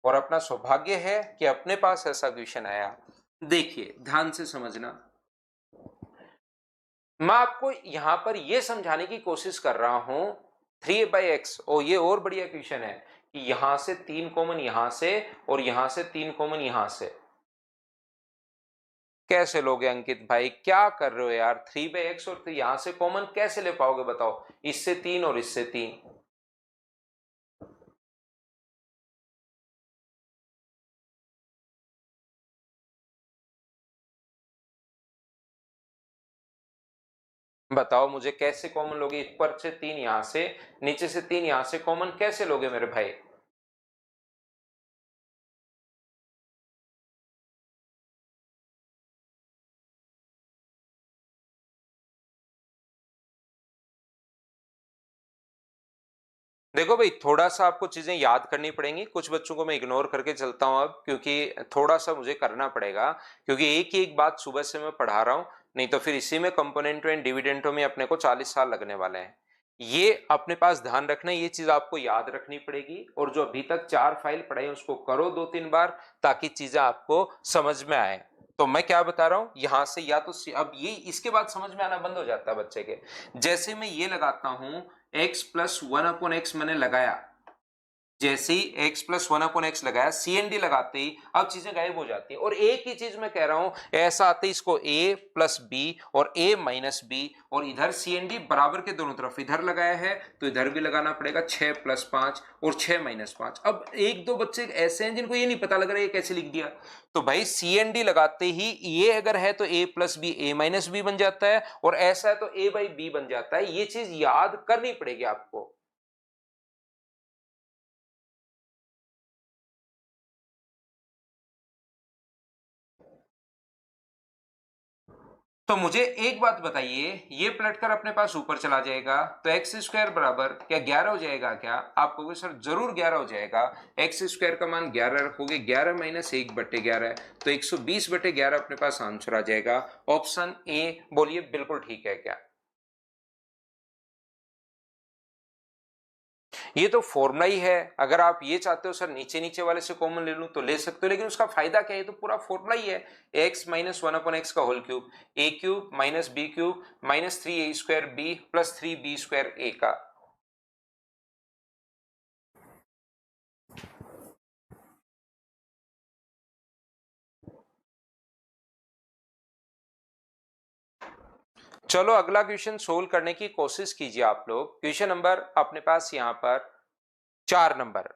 और अपना सौभाग्य है कि अपने पास ऐसा क्वेश्चन आया। देखिए ध्यान से समझना, मैं आपको यहां पर यह समझाने की कोशिश कर रहा हूं 3/x, और ये और बढ़िया क्वेश्चन है कि यहां से 3 कॉमन यहां से और यहां से 3 कॉमन यहां से कैसे लोगे अंकित भाई, क्या कर रहे हो यार, 3/x और यहां से कॉमन कैसे ले पाओगे बताओ, इससे 3 और इससे 3। बताओ मुझे कैसे कॉमन लोगे, ऊपर से 3 यहां से, नीचे से 3 यहां से, कॉमन कैसे लोगे मेरे भाई। देखो भाई थोड़ा सा आपको चीजें याद करनी पड़ेंगी, कुछ बच्चों को मैं इग्नोर करके चलता हूं अब, क्योंकि थोड़ा सा मुझे करना पड़ेगा, क्योंकि एक ही एक बात सुबह से मैं पढ़ा रहा हूं, नहीं तो फिर इसी में कंपोनेंटों एंड डिविडेंटों में अपने को 40 साल लगने वाले हैं। ये अपने पास ध्यान रखना, ये चीज आपको याद रखनी पड़ेगी, और जो अभी तक 4 फाइल पढ़ाई उसको करो 2-3 बार, ताकि चीजें आपको समझ में आए। तो मैं क्या बता रहा हूं, यहां से या तो अब ये इसके बाद समझ में आना बंद हो जाता है बच्चे के। जैसे मैं ये लगाता हूं x प्लस 1/x मैंने लगाया, जैसे ही x प्लस 1/x लगाया, CND लगाते ही अब चीजें गायब हो जाती है, और एक ही चीज मैं कह रहा हूं, ऐसा आते ही इसको a प्लस बी और a माइनस बी, और इधर CND बराबर के दोनों तरफ इधर लगाया है तो इधर भी लगाना पड़ेगा, 6 प्लस 5 और 6 माइनस 5। अब एक दो बच्चे ऐसे हैं जिनको ये नहीं पता लग रहा है ये कैसे लिख दिया, तो भाई CND लगाते ही ये अगर है तो a plus b a minus b बन जाता है, और ऐसा है तो a बाई बी बन जाता है। ये चीज याद करनी पड़ेगी आपको। तो मुझे एक बात बताइए, ये पलटकर अपने पास ऊपर चला जाएगा तो एक्स स्क्वायर बराबर क्या 11 हो जाएगा क्या, आप कहोगे सर जरूर 11 हो जाएगा। एक्स स्क्वायर का मान 11 रखोगे, 11 माइनस 1/11 तो 120/11 अपने पास आंसर आ जाएगा। ऑप्शन ए बोलिए बिल्कुल ठीक है क्या। ये तो फॉर्मूला ही है, अगर आप ये चाहते हो सर नीचे नीचे वाले से कॉमन ले लूं तो ले सकते हो, लेकिन उसका फायदा क्या है, ये तो पूरा फॉर्मूला ही है। x माइनस 1/x का whole cube, a cube minus b cube minus 3a square b plus 3b square a का। चलो अगला क्वेश्चन सोल्व करने की कोशिश कीजिए आप लोग। क्वेश्चन नंबर अपने पास यहां पर 4 नंबर।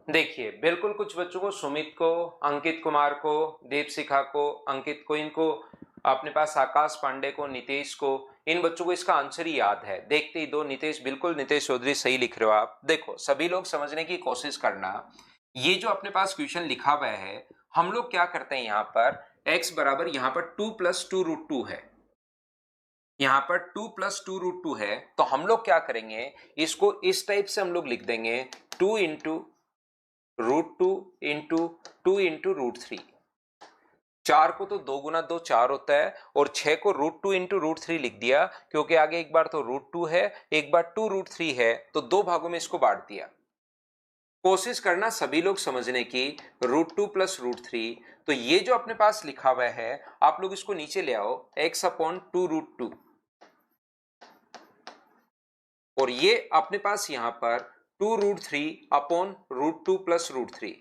देखिए बिल्कुल कुछ बच्चों को, सुमित को, अंकित कुमार को, दीपशिखा को, अंकित को, इनको अपने पास आकाश पांडे को, नितेश को, इन बच्चों को इसका आंसर ही याद है। देखते ही दो, नितेश, बिल्कुल नितेश चौधरी सही लिख रहे हो आप। देखो सभी लोग समझने की कोशिश करना, ये जो अपने पास क्वेश्चन लिखा हुआ है, हम लोग क्या करते हैं यहाँ पर x बराबर यहाँ पर 2 + 2√2 है, यहाँ पर 2 + 2√2 है, तो हम लोग क्या करेंगे, इसको इस टाइप से हम लोग लिख देंगे 2 × √2 × 2 × √3। 4 को तो 2 × 2 4 होता है, और 6 को √2 × √3 लिख दिया, क्योंकि आगे एक बार तो √2 है, एक बार 2√3 है, तो दो भागों में इसको बांट दिया। कोशिश करना सभी लोग समझने की, √2 + √3, तो ये जो अपने पास लिखा हुआ है, आप लोग इसको नीचे ले आओ, x/2√2, और ये अपने पास यहां पर 2√3/√2 + √3।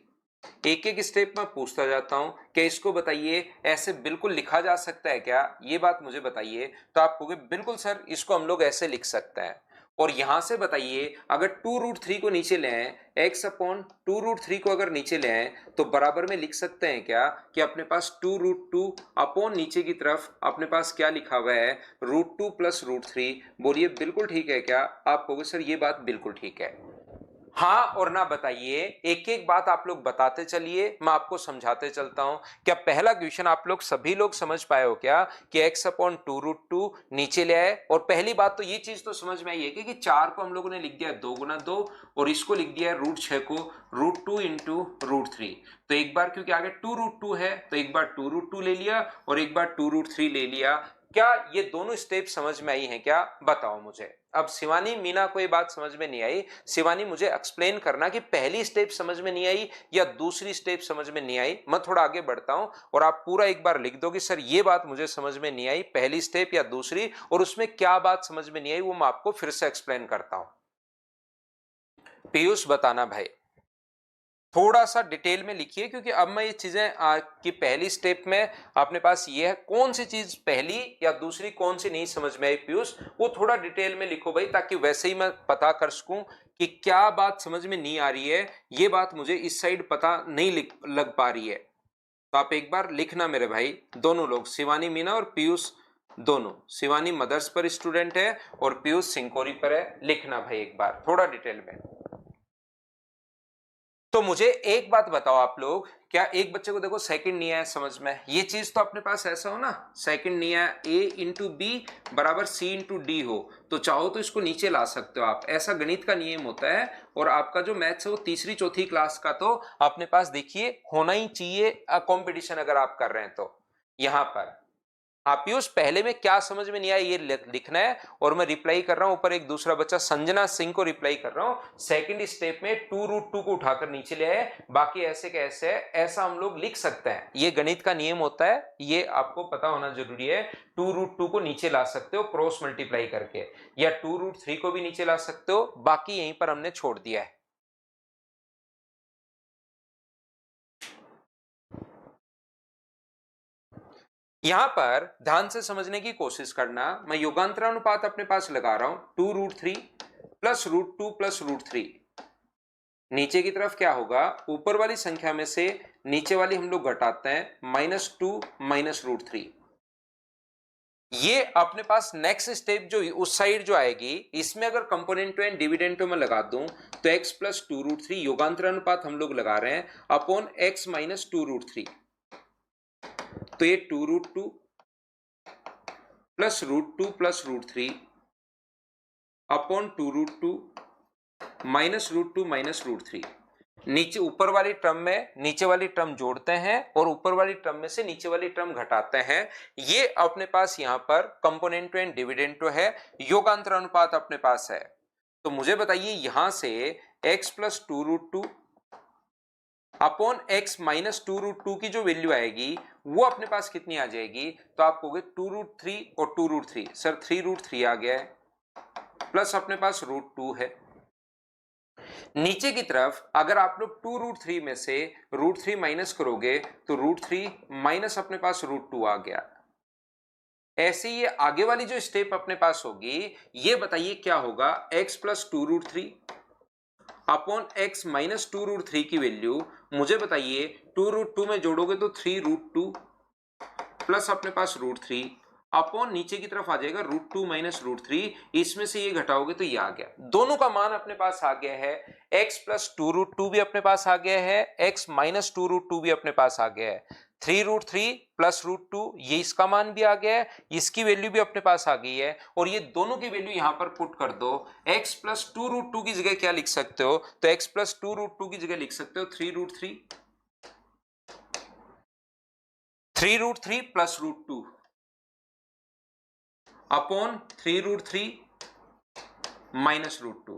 एक एक स्टेप में पूछता जाता हूं, क्या इसको बताइए ऐसे बिल्कुल लिखा जा सकता है क्या, ये बात मुझे बताइए। तो आप कहोगे बिल्कुल सर, इसको हम लोग ऐसे लिख सकते हैं। और यहां से बताइए, अगर 2√3 को नीचे ले आए, x/2√3 को अगर नीचे ले आए, तो बराबर में लिख सकते हैं क्या कि अपने पास 2√2 अपॉन नीचे की तरफ अपने पास क्या लिखा हुआ है, √2 + √3। बोलिए बिल्कुल ठीक है क्या? आप कहोगे सर ये बात बिल्कुल ठीक है। हाँ और ना बताइए, एक एक बात आप लोग बताते चलिए, मैं आपको समझाते चलता हूं। क्या पहला क्वेश्चन आप लोग सभी लोग समझ पाए हो क्या कि x/2√2 नीचे ले आए? और पहली बात तो ये चीज तो समझ में आई है कि 4 को हम लोगों ने लिख दिया 2 × 2, और इसको लिख दिया √6 को √2 × √3। तो एक बार क्योंकि आगे 2√2 है, तो एक बार 2√2 ले लिया और एक बार 2√3 ले लिया। क्या ये दोनों स्टेप समझ में आई हैं क्या? बताओ मुझे। अब शिवानी, मीना को ये बात समझ में नहीं आई। शिवानी मुझे एक्सप्लेन करना कि पहली स्टेप समझ में नहीं आई या दूसरी स्टेप समझ में नहीं आई। मैं थोड़ा आगे बढ़ता हूं और आप पूरा एक बार लिख दो कि सर ये बात मुझे समझ में नहीं आई, पहली स्टेप या दूसरी, और उसमें क्या बात समझ में नहीं आई वो मैं आपको फिर से एक्सप्लेन करता हूं। पीयूष बताना भाई, थोड़ा सा डिटेल में लिखिए, क्योंकि अब मैं ये चीजें कि पहली स्टेप में अपने पास ये है, कौन सी चीज पहली या दूसरी कौन सी नहीं समझ में आई पीयूष, वो थोड़ा डिटेल में लिखो भाई, ताकि वैसे ही मैं पता कर सकूं कि क्या बात समझ में नहीं आ रही है, ये बात मुझे इस साइड पता नहीं लग पा रही है। तो आप एक बार लिखना मेरे भाई, दोनों लोग, शिवानी मीना और पीयूष दोनों। शिवानी मदर्स पर स्टूडेंट है और पीयूष सिंकोरी पर है। लिखना भाई एक बार थोड़ा डिटेल में। तो मुझे एक बात बताओ आप लोग, क्या एक बच्चे को देखो सेकंड नहीं आया समझ में, ये चीज तो अपने पास ऐसा हो ना, सेकंड नहीं आया, a × b बराबर c × d हो, तो चाहो तो इसको नीचे ला सकते हो आप, ऐसा गणित का नियम होता है। और आपका जो मैथ्स है वो तीसरी चौथी क्लास का तो अपने पास देखिए होना ही चाहिए कंपटीशन अगर आप कर रहे हैं तो। यहां पर आप पीयूष पहले में क्या समझ में नहीं आया ये लिखना है, और मैं रिप्लाई कर रहा हूं, ऊपर एक दूसरा बच्चा संजना सिंह को रिप्लाई कर रहा हूं। सेकंड स्टेप में 2√2 को उठाकर नीचे ले आए, बाकी ऐसे कैसे है, ऐसा हम लोग लिख सकते हैं, ये गणित का नियम होता है, ये आपको पता होना जरूरी है। 2√2 को नीचे ला सकते हो क्रॉस मल्टीप्लाई करके, या 2√3 को भी नीचे ला सकते हो, बाकी यहीं पर हमने छोड़ दिया है। यहां पर ध्यान से समझने की कोशिश करना, मैं योगांतरानुपात अपने पास लगा रहा हूं, 2√3 + √2 + √3। नीचे की तरफ क्या होगा, ऊपर वाली संख्या में से नीचे वाली हम लोग घटाते हैं, -2 - √3। ये अपने पास नेक्स्ट स्टेप जो उस साइड जो आएगी, इसमें अगर कंपोनेंटो एंड डिविडेंटो में लगा दूं तो x + 2√3 योगांतरानुपात हम लोग लगा रहे हैं अपॉन x - 2√3। तो ये 2√2 + √2 + √3 अपॉन 2√2 -√2 - √3। नीचे ऊपर वाली टर्म में नीचे वाली टर्म जोड़ते हैं और ऊपर वाली टर्म में से नीचे वाली टर्म घटाते हैं। ये अपने पास यहां पर कंपोनेंटो एंड डिविडेंटो है, योगांतर अनुपात अपने पास है। तो मुझे बताइए यहां से x + 2√2 अपॉन x - 2√2 की जो वैल्यू आएगी वो अपने पास कितनी आ जाएगी, तो आप कहोगे 2√3 और 2√3, सर 3√3 आ गया है, प्लस अपने पास √2 है। नीचे की तरफ अगर आप लोग 2√3 में से √3 माइनस करोगे तो √3 माइनस अपने पास √2 आ गया। ऐसे ये आगे वाली जो स्टेप अपने पास होगी, ये बताइए क्या होगा, x + 2√3 अपॉन x - 2√3 की वैल्यू मुझे बताइए 2√2 में जोड़ोगे तो 3√2 प्लस अपने पास √3 अपॉन नीचे की तरफ आ जाएगा √2 माइनस √3, इसमें से ये घटाओगे तो ये आ गया, दोनों का मान अपने पास आ गया है। x प्लस 2√2 भी अपने पास आ गया है, x माइनस 2√2 भी अपने पास आ गया है, 3√3 प्लस √2 ये इसका मान भी आ गया है, इसकी वैल्यू भी अपने पास आ गई है, और ये दोनों की वैल्यू यहां पर पुट कर दो। x प्लस 2√2 की जगह क्या लिख सकते हो, तो x प्लस 2√2 की जगह लिख सकते हो 3√3, 3√3 प्लस √2 अपॉन 3√3 माइनस √2,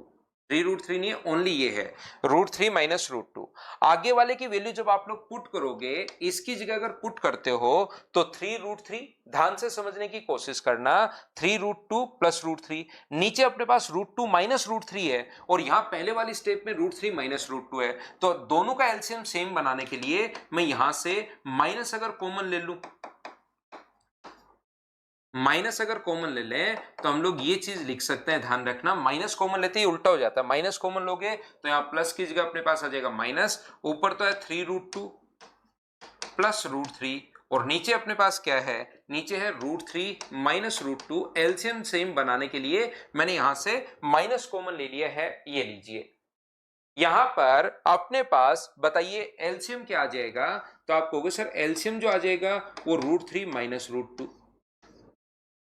3√3 नहीं ओनली ये है √3 माइनस √2। आगे वाले की वैल्यू जब आप लोग पुट करोगे, इसकी जगह अगर पुट करते हो तो 3√3, ध्यान से समझने की कोशिश करना, 3√2 प्लस √3, नीचे अपने पास √2 माइनस √3 है, और यहां पहले वाली स्टेप में √3 माइनस √2 है, तो दोनों का एलसीएम सेम बनाने के लिए मैं यहां से माइनस अगर कॉमन ले लूं, माइनस अगर कॉमन ले लें तो हम लोग ये चीज लिख सकते हैं, ध्यान रखना, माइनस कॉमन लेते ही उल्टा हो जाता है, माइनस कॉमन लोगे तो यहां प्लस की जगह अपने पास आ जाएगा माइनस, ऊपर तो है 3√2 प्लस √3, और नीचे अपने पास क्या है, नीचे है √3 माइनस √2। एलसीएम सेम बनाने के लिए मैंने यहां से माइनस कॉमन ले लिया है, ये लीजिए। यहां पर अपने पास बताइए एलसीएम क्या आ जाएगा, तो आप कहोगे सर एलसीएम जो आ जाएगा वो √3 माइनस √2,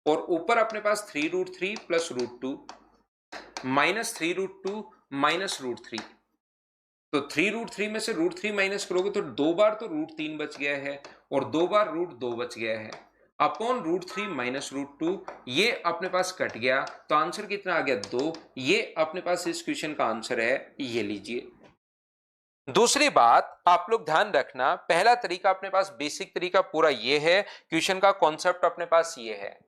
और ऊपर अपने पास 3√3 प्लस √2 माइनस 3√2 माइनस √3, तो 3√3 में से √3 माइनस करोगे तो दो बार तो √3 बच गया है, और दो बार √2 बच गया है, अपॉन √3 माइनस √2, ये अपने पास कट गया, तो आंसर कितना आ गया 2, ये अपने पास इस क्वेश्चन का आंसर है, ये लीजिए। दूसरी बात आप लोग ध्यान रखना, पहला तरीका अपने पास बेसिक तरीका पूरा ये है, क्वेश्चन का कॉन्सेप्ट अपने पास ये है।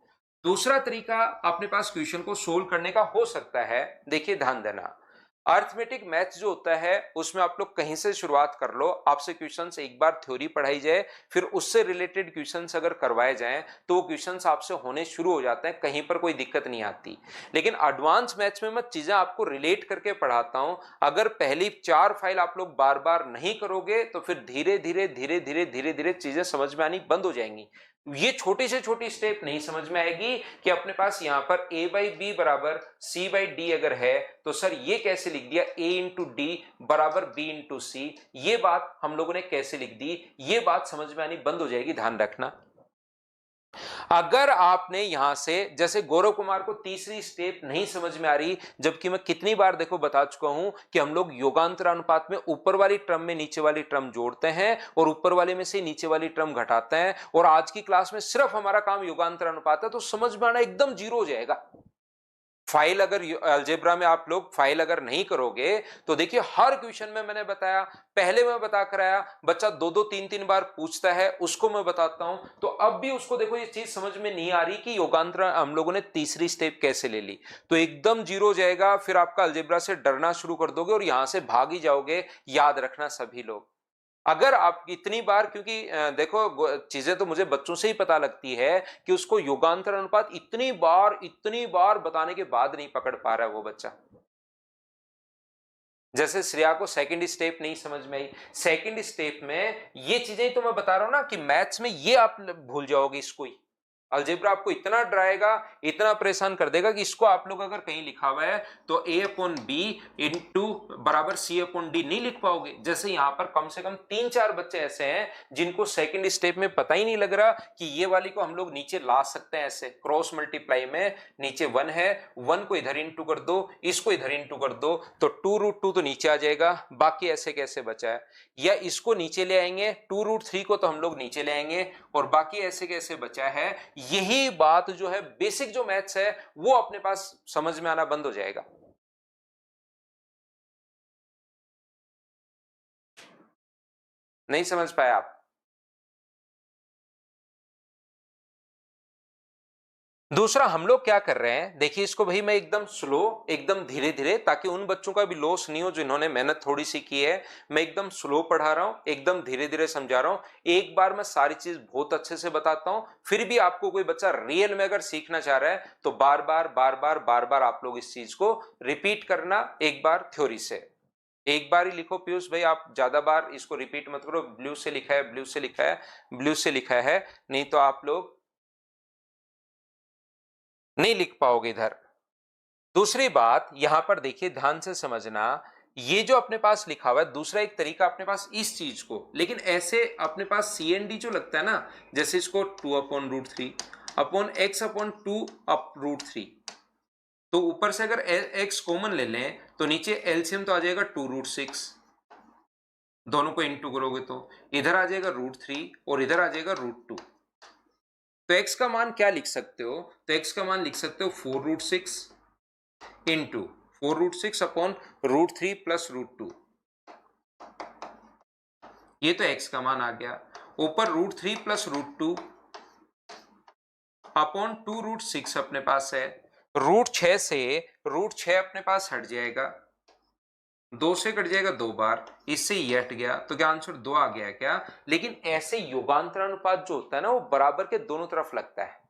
दूसरा तरीका अपने पास क्वेश्चन को सोल्व करने का हो सकता है, देखिए ध्यान देना, अर्थमेटिक मैथ्स जो होता है उसमें आप लोग कहीं से शुरुआत कर लो, आपसे क्वेश्चंस एक बार थ्योरी पढ़ाई जाए, फिर उससे रिलेटेड क्वेश्चंस अगर करवाए जाएं तो वो क्वेश्चंस आपसे होने शुरू हो जाते हैं, कहीं पर कोई दिक्कत नहीं आती। लेकिन एडवांस मैथ्स में मैं चीजें आपको रिलेट करके पढ़ाता हूं, अगर पहली 4 फाइल आप लोग बार बार नहीं करोगे तो फिर धीरे धीरे धीरे धीरे धीरे धीरे चीजें समझ में आनी बंद हो जाएंगी। ये छोटी से छोटी स्टेप नहीं समझ में आएगी कि अपने पास यहां पर a/b बराबर c/d अगर है तो सर ये कैसे लिख दिया, a इंटू डी बराबर b इंटू सी, ये बात हम लोगों ने कैसे लिख दी, ये बात समझ में आनी बंद हो जाएगी, ध्यान रखना। अगर आपने यहां से, जैसे गौरव कुमार को तीसरी स्टेप नहीं समझ में आ रही, जबकि मैं कितनी बार देखो बता चुका हूं कि हम लोग योगांतर अनुपात में ऊपर वाली टर्म में नीचे वाली टर्म जोड़ते हैं और ऊपर वाले में से नीचे वाली टर्म घटाते हैं, और आज की क्लास में सिर्फ हमारा काम योगांतर अनुपात है, तो समझ में आना एकदम जीरो हो जाएगा। फाइल अगर अलजेब्रा में आप लोग फाइल अगर नहीं करोगे तो देखिए हर क्वेश्चन में मैंने बताया, पहले मैं बता कर आया, बच्चा दो दो तीन तीन बार पूछता है, उसको मैं बताता हूं, तो अब भी उसको देखो ये चीज समझ में नहीं आ रही कि योगांतर हम लोगों ने तीसरी स्टेप कैसे ले ली, तो एकदम जीरो हो जाएगा, फिर आपका अलजेब्रा से डरना शुरू कर दोगे और यहां से भाग ही जाओगे। याद रखना सभी लोग, अगर आप इतनी बार, क्योंकि देखो चीजें तो मुझे बच्चों से ही पता लगती है कि उसको योगांतर अनुपात इतनी बार बताने के बाद नहीं पकड़ पा रहा है वो बच्चा। जैसे श्रेया को सेकंड स्टेप नहीं समझ में आई, सेकंड स्टेप में ये चीजें तो मैं बता रहा हूं ना कि मैथ्स में ये आप भूल जाओगे, इसको ही अलजेब्रा आपको इतना डराएगा, इतना परेशान कर देगा कि इसको आप लोग अगर कहीं लिखा हुआ है तो a/b इंटू बराबर c/d नहीं लिख पाओगे। जैसे यहां पर कम से कम 3-4 बच्चे ऐसे हैं जिनको सेकंड स्टेप में पता ही नहीं लग रहा कि ये वाली को हम लोग नीचे ला सकते हैं, ऐसे क्रॉस मल्टीप्लाई में नीचे 1 है, 1 को इधर इंटू कर दो, इसको इधर इंटू कर दो, तो 2√2 तो नीचे आ जाएगा, बाकी ऐसे कैसे बचा है, या इसको नीचे ले आएंगे, 2√3 को तो हम लोग नीचे ले आएंगे, और बाकी ऐसे कैसे बचा है। यही बात जो है बेसिक जो मैथ्स है वो अपने पास समझ में आना बंद हो जाएगा। नहीं समझ पाए आप? दूसरा हम लोग क्या कर रहे हैं, देखिए इसको भाई मैं एकदम स्लो, एकदम धीरे धीरे, ताकि उन बच्चों का भी लॉस नहीं हो जिन्होंने मेहनत थोड़ी सी की है, मैं एकदम स्लो पढ़ा रहा हूं, एकदम धीरे धीरे समझा रहा हूं, एक बार मैं सारी चीज बहुत अच्छे से बताता हूं, फिर भी आपको कोई बच्चा रियल में अगर सीखना चाह रहा है तो बार बार बार बार बार बार आप लोग इस चीज को रिपीट करना, एक बार थ्योरी से, एक बार ही लिखो पीयूष भाई, आप ज्यादा बार इसको रिपीट मत करो, ब्लू से लिखा है, ब्लू से लिखा है, ब्लू से लिखा है, नहीं तो आप लोग नहीं लिख पाओगे इधर। दूसरी बात यहां पर देखिए, ध्यान से समझना, ये जो अपने पास लिखा हुआ है दूसरा एक तरीका अपने पास इस चीज को, लेकिन ऐसे अपने पास सी एन डी जो लगता है ना, जैसे इसको 2/√3 अपॉन एक्स अपॉन 2/√3, तो ऊपर से अगर एक्स कॉमन ले लें तो नीचे एलसीएम तो आ जाएगा 2√6, दोनों को इंटू करोगे तो इधर आ जाएगा √3 और इधर आ जाएगा √2। तो x का मान क्या लिख सकते हो, तो x का मान लिख सकते हो 4√6 इंटू 4√6 अपॉन √3 प्लस √2। ये तो x का मान आ गया, ऊपर √3 प्लस √2 अपॉन 2√6 अपने पास है। √6 से √6 अपने पास हट जाएगा, 2 से कट जाएगा 2 बार, इससे ये हट गया, तो क्या आंसर 2 आ गया क्या। लेकिन ऐसे योगांतरानुपात जो होता है ना, वो बराबर के दोनों तरफ लगता है।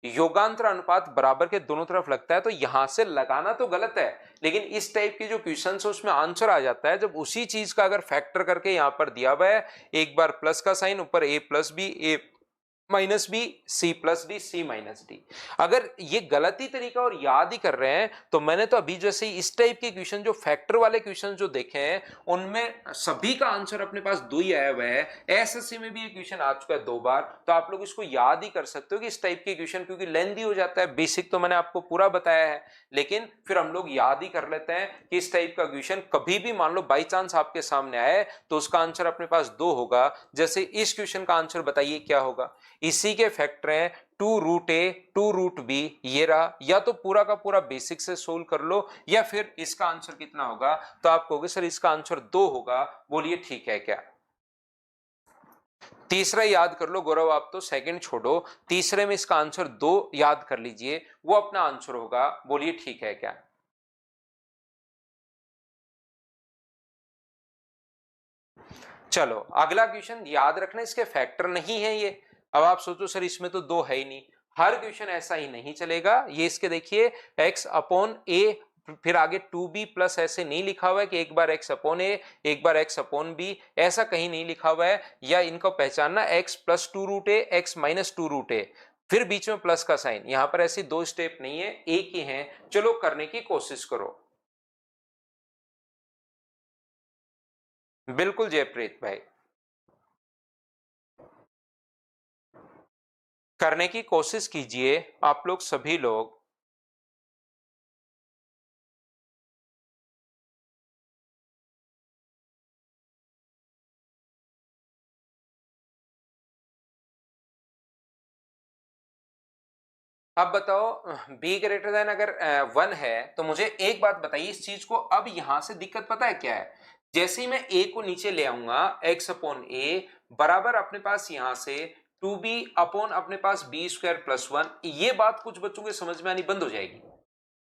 योगांतर अनुपात बराबर के दोनों तरफ लगता है, तो यहां से लगाना तो गलत है, लेकिन इस टाइप की जो क्वेश्चन है उसमें आंसर आ जाता है जब उसी चीज का अगर फैक्टर करके यहां पर दिया हुआ है, एक बार प्लस का साइन, ऊपर a plus b, A minus b, c plus d, c minus D. अगर ये गलती तरीका और याद ही कर रहे हैं, तो मैंने तो अभी जैसे इस टाइप के क्वेश्चन जो फैक्टर वाले क्वेश्चन जो देखे हैं उनमें सभी का आंसर अपने पास 2 ही आया हुआ है। एसएससी में भी ये क्वेश्चन आ चुका है 2 बार, तो आप लोग इसको याद ही कर सकते हो कि इस टाइप के क्वेश्चन, क्योंकि लेंथी हो जाता है, बेसिक तो मैंने आपको पूरा बताया है, लेकिन फिर हम लोग याद ही कर लेते हैं कि इस टाइप का क्वेश्चन कभी भी मान लो बाई चांस आपके सामने आए तो उसका आंसर अपने पास 2 होगा। जैसे इस क्वेश्चन का आंसर बताइए क्या होगा, इसी के फैक्टर हैं 2√a 2√b, ये रहा। या तो पूरा का पूरा बेसिक से सोल्व कर लो, या फिर इसका आंसर कितना होगा, तो आप कहोगे सर इसका आंसर 2 होगा, बोलिए ठीक है क्या। तीसरा याद कर लो गौरव, आप तो सेकंड छोड़ो, तीसरे में इसका आंसर 2 याद कर लीजिए, वो अपना आंसर होगा, बोलिए ठीक है क्या। चलो अगला क्वेश्चन याद रखना, इसके फैक्टर नहीं है ये। अब आप सोचो सर इसमें तो 2 है ही नहीं, हर क्वेश्चन ऐसा ही नहीं चलेगा। ये इसके देखिए x अपॉन ए, फिर आगे 2b प्लस ऐसे नहीं लिखा हुआ है कि एक बार x अपॉन ए एक बार x अपॉन बी, ऐसा कहीं नहीं लिखा हुआ है। या इनको पहचानना x plus 2√a x minus 2√a, फिर बीच में प्लस का साइन, यहां पर ऐसी 2 स्टेप नहीं है, एक ही है। चलो करने की कोशिश करो। बिल्कुल जयप्रीत भाई, करने की कोशिश कीजिए आप लोग सभी लोग। अब बताओ, b ग्रेटर देन अगर 1 है तो मुझे एक बात बताइए इस चीज को। अब यहां से दिक्कत पता है क्या है, जैसे ही मैं a को नीचे ले आऊंगा x अपॉन ए बराबर अपने पास यहां से 2b अपॉन अपने पास b² + 1, ये बात कुछ बच्चों के समझ में आनी बंद हो जाएगी।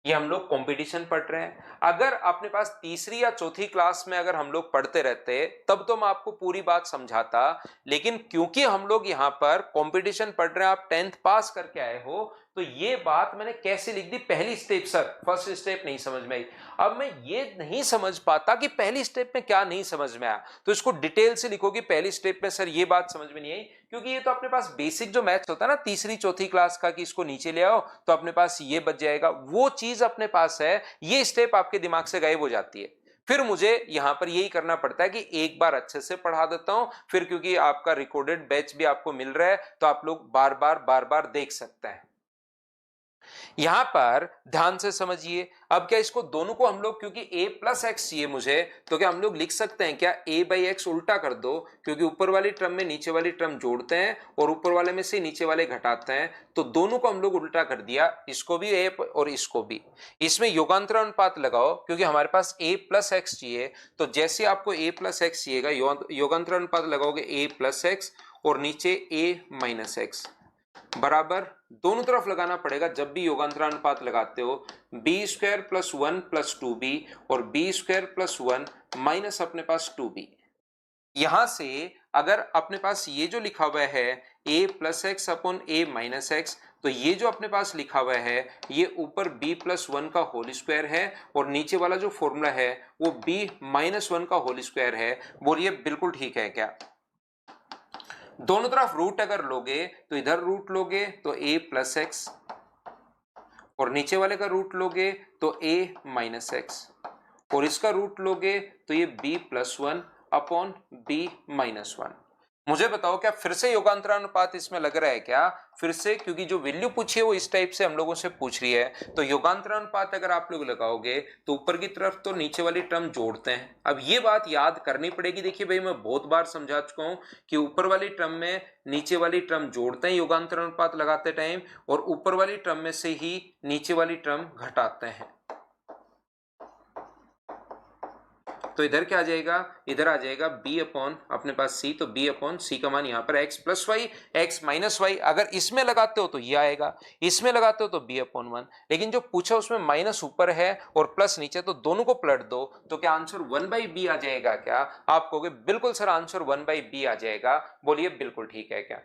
ये हम लोग कंपटीशन पढ़ रहे हैं, अगर अपने पास तीसरी या चौथी क्लास में अगर हम लोग पढ़ते रहते तब तो मैं आपको पूरी बात समझाता, लेकिन क्योंकि हम लोग यहाँ पर कंपटीशन पढ़ रहे हैं, आप 10th पास करके आए हो, तो ये बात मैंने कैसे लिख दी, पहली स्टेप सर, फर्स्ट स्टेप नहीं समझ में आई। अब मैं ये नहीं समझ पाता कि पहली स्टेप में क्या नहीं समझ में आया, तो इसको डिटेल से लिखो कि पहली स्टेप में सर ये बात समझ में नहीं आई, क्योंकि ये तो अपने पास बेसिक जो मैथ्स होता है ना तीसरी चौथी क्लास का, कि इसको नीचे ले आओ तो अपने पास ये बच जाएगा, वो चीज अपने पास है, ये स्टेप आपके दिमाग से गायब हो जाती है। फिर मुझे यहां पर यही करना पड़ता है कि एक बार अच्छे से पढ़ा देता हूं, फिर क्योंकि आपका रिकॉर्डेड बैच भी आपको मिल रहा है तो आप लोग बार बार देख सकते हैं। यहां पर ध्यान से समझिए, अब क्या इसको दोनों को हम लोग, क्योंकि a प्लस एक्स चाहिए मुझे, तो क्या हम लोग लिख सकते हैं क्या a बाई एक्स उल्टा कर दो, क्योंकि ऊपर वाली टर्म में नीचे वाली टर्म जोड़ते हैं और ऊपर वाले में से नीचे वाले घटाते हैं, तो दोनों को हम लोग उल्टा कर दिया, इसको भी a और इसको भी। इसमें योगांतर अनुपात लगाओ, क्योंकि हमारे पास a प्लस एक्स चाहिए, तो जैसे आपको a प्लस एक्स चाहिएगा योगांतर अनुपात लगाओगे a प्लस एक्स और नीचे a माइनस एक्स, बराबर दोनों तरफ लगाना पड़ेगा। जब भी योगांतरानुपात लगाते हो b² + 1 + 2b और b² + 1 माइनस अपने पास 2b। यहां से अगर अपने पास ये जो लिखा हुआ है a + x upon a minus x, तो ये जो अपने पास लिखा हुआ है ये ऊपर b+1 का होल स्क्वायर है और नीचे वाला जो फॉर्मूला है वो b-1 का होल स्क्वायर है। बोलिए बिल्कुल ठीक है क्या। दोनों तरफ रूट अगर लोगे तो इधर रूट लोगे तो a प्लस एक्स और नीचे वाले का रूट लोगे तो a माइनस एक्स, और इसका रूट लोगे तो ये b plus one upon b minus one. मुझे बताओ क्या फिर से योगांतरानुपात इसमें लग रहा है क्या? फिर से, क्योंकि जो वैल्यू पूछी है वो इस टाइप से हम लोगों से पूछ रही है, तो योगांतरानुपात अगर आप लोग लगाओगे तो ऊपर की तरफ तो नीचे वाली टर्म जोड़ते हैं। अब ये बात याद करनी पड़ेगी। देखिए भाई, मैं बहुत बार समझा चुका हूं कि ऊपर वाली टर्म में नीचे वाली टर्म जोड़ते हैं योगांतरानुपात लगाते टाइम, और ऊपर वाली टर्म में से ही नीचे वाली टर्म घटाते हैं। तो इधर क्या आ जाएगा? इधर आ जाएगा b अपॉन अपने पास c, तो b अपॉन c का मान यहाँ पर x plus y, x minus y. अगर इसमें लगाते हो तो ये आएगा, इसमें लगाते हो तो b अपॉन वन। लेकिन जो पूछा उसमें माइनस ऊपर है और प्लस नीचे, तो दोनों को पलट दो तो क्या आंसर 1/b आ जाएगा क्या? आप कहोगे बिल्कुल सर आंसर 1/b आ जाएगा। बोलिए बिल्कुल ठीक है क्या?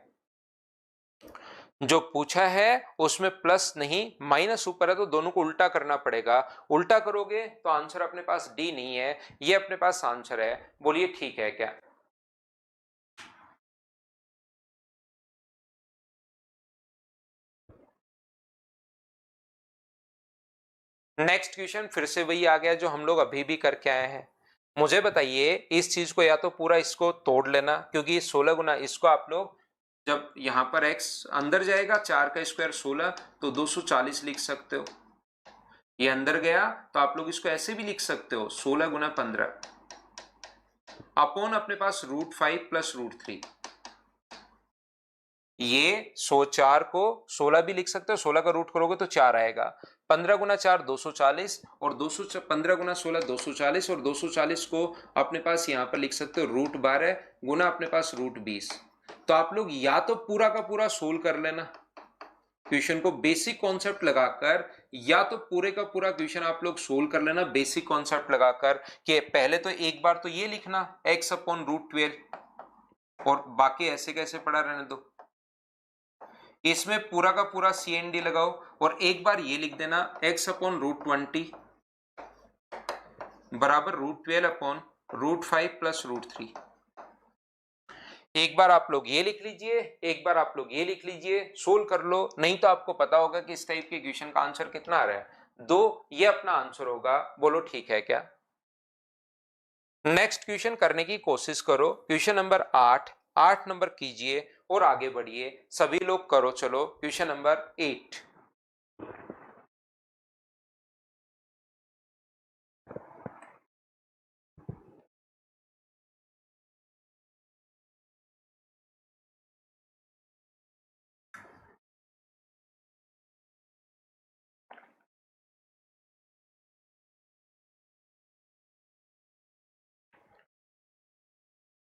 जो पूछा है उसमें प्लस नहीं माइनस ऊपर है, तो दोनों को उल्टा करना पड़ेगा। उल्टा करोगे तो आंसर अपने पास डी नहीं है, ये अपने पास आंसर है। बोलिए ठीक है क्या? नेक्स्ट क्वेश्चन फिर से वही आ गया जो हम लोग अभी भी करके आए हैं। मुझे बताइए इस चीज को या तो पूरा इसको तोड़ लेना, क्योंकि 16 गुना इसको आप लोग जब यहां पर x अंदर जाएगा 4 का स्क्वायर 16, तो 240 लिख सकते हो। ये अंदर गया तो आप लोग इसको ऐसे भी लिख सकते हो 16 गुना 15 अपॉन अपने पास √5 प्लस √3। ये 104 को 16 भी लिख सकते हो, 16 का रूट करोगे तो 4 आएगा। 15 गुना 4 240, और 15 गुना 16 240, और 240 को अपने पास यहां पर लिख सकते हो √12 गुना अपने पास √20। तो आप लोग या तो पूरा का पूरा सोल्व कर लेना क्वेश्चन को बेसिक कॉन्सेप्ट लगाकर, या तो पूरे का पूरा क्वेश्चन आप लोग सोल्व कर लेना बेसिक कॉन्सेप्ट लगाकर। कि पहले तो एक बार तो ये लिखना x अपॉन √12, और बाकी ऐसे कैसे पड़ा रहने दो। इसमें पूरा का पूरा CND लगाओ, और एक बार ये लिख देना x अपॉन √20 बराबर √12 अपॉन √5 प्लस √3। एक बार आप लोग ये लिख लीजिए, एक बार आप लोग ये लिख लीजिए, सोल्व कर लो। नहीं तो आपको पता होगा कि इस टाइप के क्वेश्चन का आंसर कितना आ रहा है, 2। ये अपना आंसर होगा। बोलो ठीक है क्या? नेक्स्ट क्वेश्चन करने की कोशिश करो। क्वेश्चन नंबर 8 नंबर कीजिए और आगे बढ़िए। सभी लोग करो। चलो क्वेश्चन नंबर 8।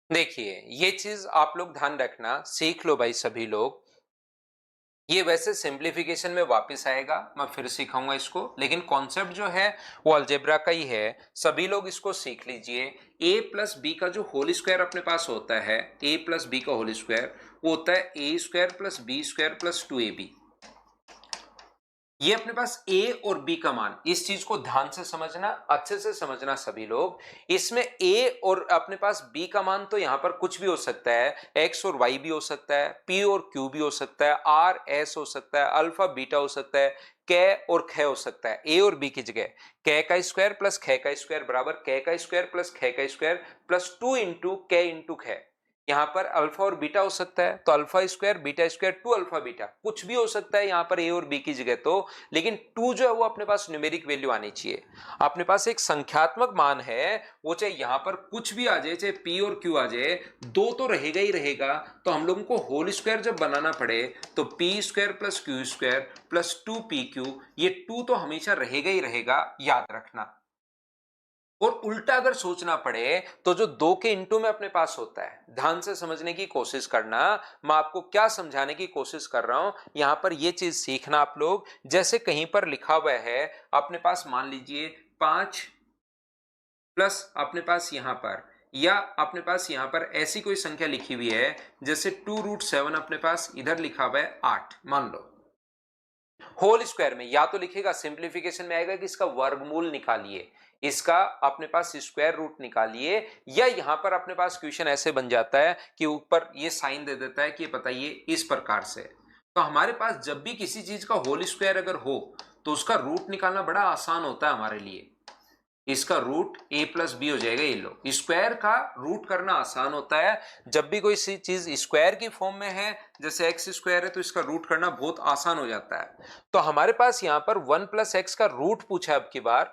देखिए ये चीज आप लोग ध्यान रखना, सीख लो भाई सभी लोग। ये वैसे सिंप्लीफिकेशन में वापस आएगा, मैं फिर सिखाऊंगा इसको, लेकिन कॉन्सेप्ट जो है वो अलजेब्रा का ही है। सभी लोग इसको सीख लीजिए। a प्लस बी का जो होल स्क्वायर अपने पास होता है, a प्लस बी का होल स्क्वायर, वो होता है a square plus B square plus 2ab। ये अपने पास a और b का मान, इस चीज को ध्यान से समझना, अच्छे से समझना सभी लोग। इसमें a और अपने पास b का मान तो यहां पर कुछ भी हो सकता है, x और y भी हो सकता है, p और q भी हो सकता है, r s हो सकता है, अल्फा बीटा हो सकता है, क और ख हो सकता है। a और b की जगह क का स्क्वायर प्लस ख का स्क्वायर बराबर क का स्क्वायर प्लस ख का स्क्वायर प्लस 2 इंटू क इंटू ख। यहां पर अल्फा और बीटा हो सकता है, तो alpha square beta square 2 alpha beta, कुछ भी हो सकता है यहां पर a और b की जगह तो। लेकिन 2 जो है वो अपने पास न्यूमेरिक वैल्यू आनी चाहिए। अपने पास एक संख्यात्मक मान है, वो चाहे यहां पर कुछ भी आ जाए, चाहे p और q आ जाए, 2 तो रहेगा ही रहेगा। तो हम लोगों को होल स्क्वायर जब बनाना पड़े तो p square plus q square plus 2pq, ये 2 तो हमेशा रहेगा ही रहेगा, याद रखना। और उल्टा अगर सोचना पड़े तो जो 2 के इंटू में अपने पास होता है, ध्यान से समझने की कोशिश करना। मैं आपको क्या समझाने की कोशिश कर रहा हूं, यहां पर यह चीज सीखना आप लोग। जैसे कहीं पर लिखा हुआ है अपने पास, मान लीजिए 5 प्लस अपने पास यहां पर, या अपने पास यहां पर ऐसी कोई संख्या लिखी हुई है जैसे 2√7 अपने पास इधर लिखा हुआ है 8 मान लो। होल स्क्वायर में या तो लिखेगा, सिंप्लीफिकेशन में आएगा कि इसका वर्गमूल निकालिए, इसका अपने पास स्क्वायर रूट निकालिए, या यहां पर अपने पास क्वेश्चन ऐसे बन जाता है कि ऊपर ये साइन दे देता है कि बताइए इस प्रकार से। तो हमारे पास जब भी किसी चीज का होल स्क्वायर अगर हो तो उसका रूट निकालना बड़ा आसान होता है हमारे लिए। इसका रूट a प्लस बी हो जाएगा। ये लो, स्क्वायर का रूट करना आसान होता है। जब भी कोई सी चीज स्क्वायर की फॉर्म में है, जैसे एक्स स्क्वायर है, तो इसका रूट करना बहुत आसान हो जाता है। तो हमारे पास यहाँ पर 1 प्लस एक्स का रूट पूछा है अब की बार।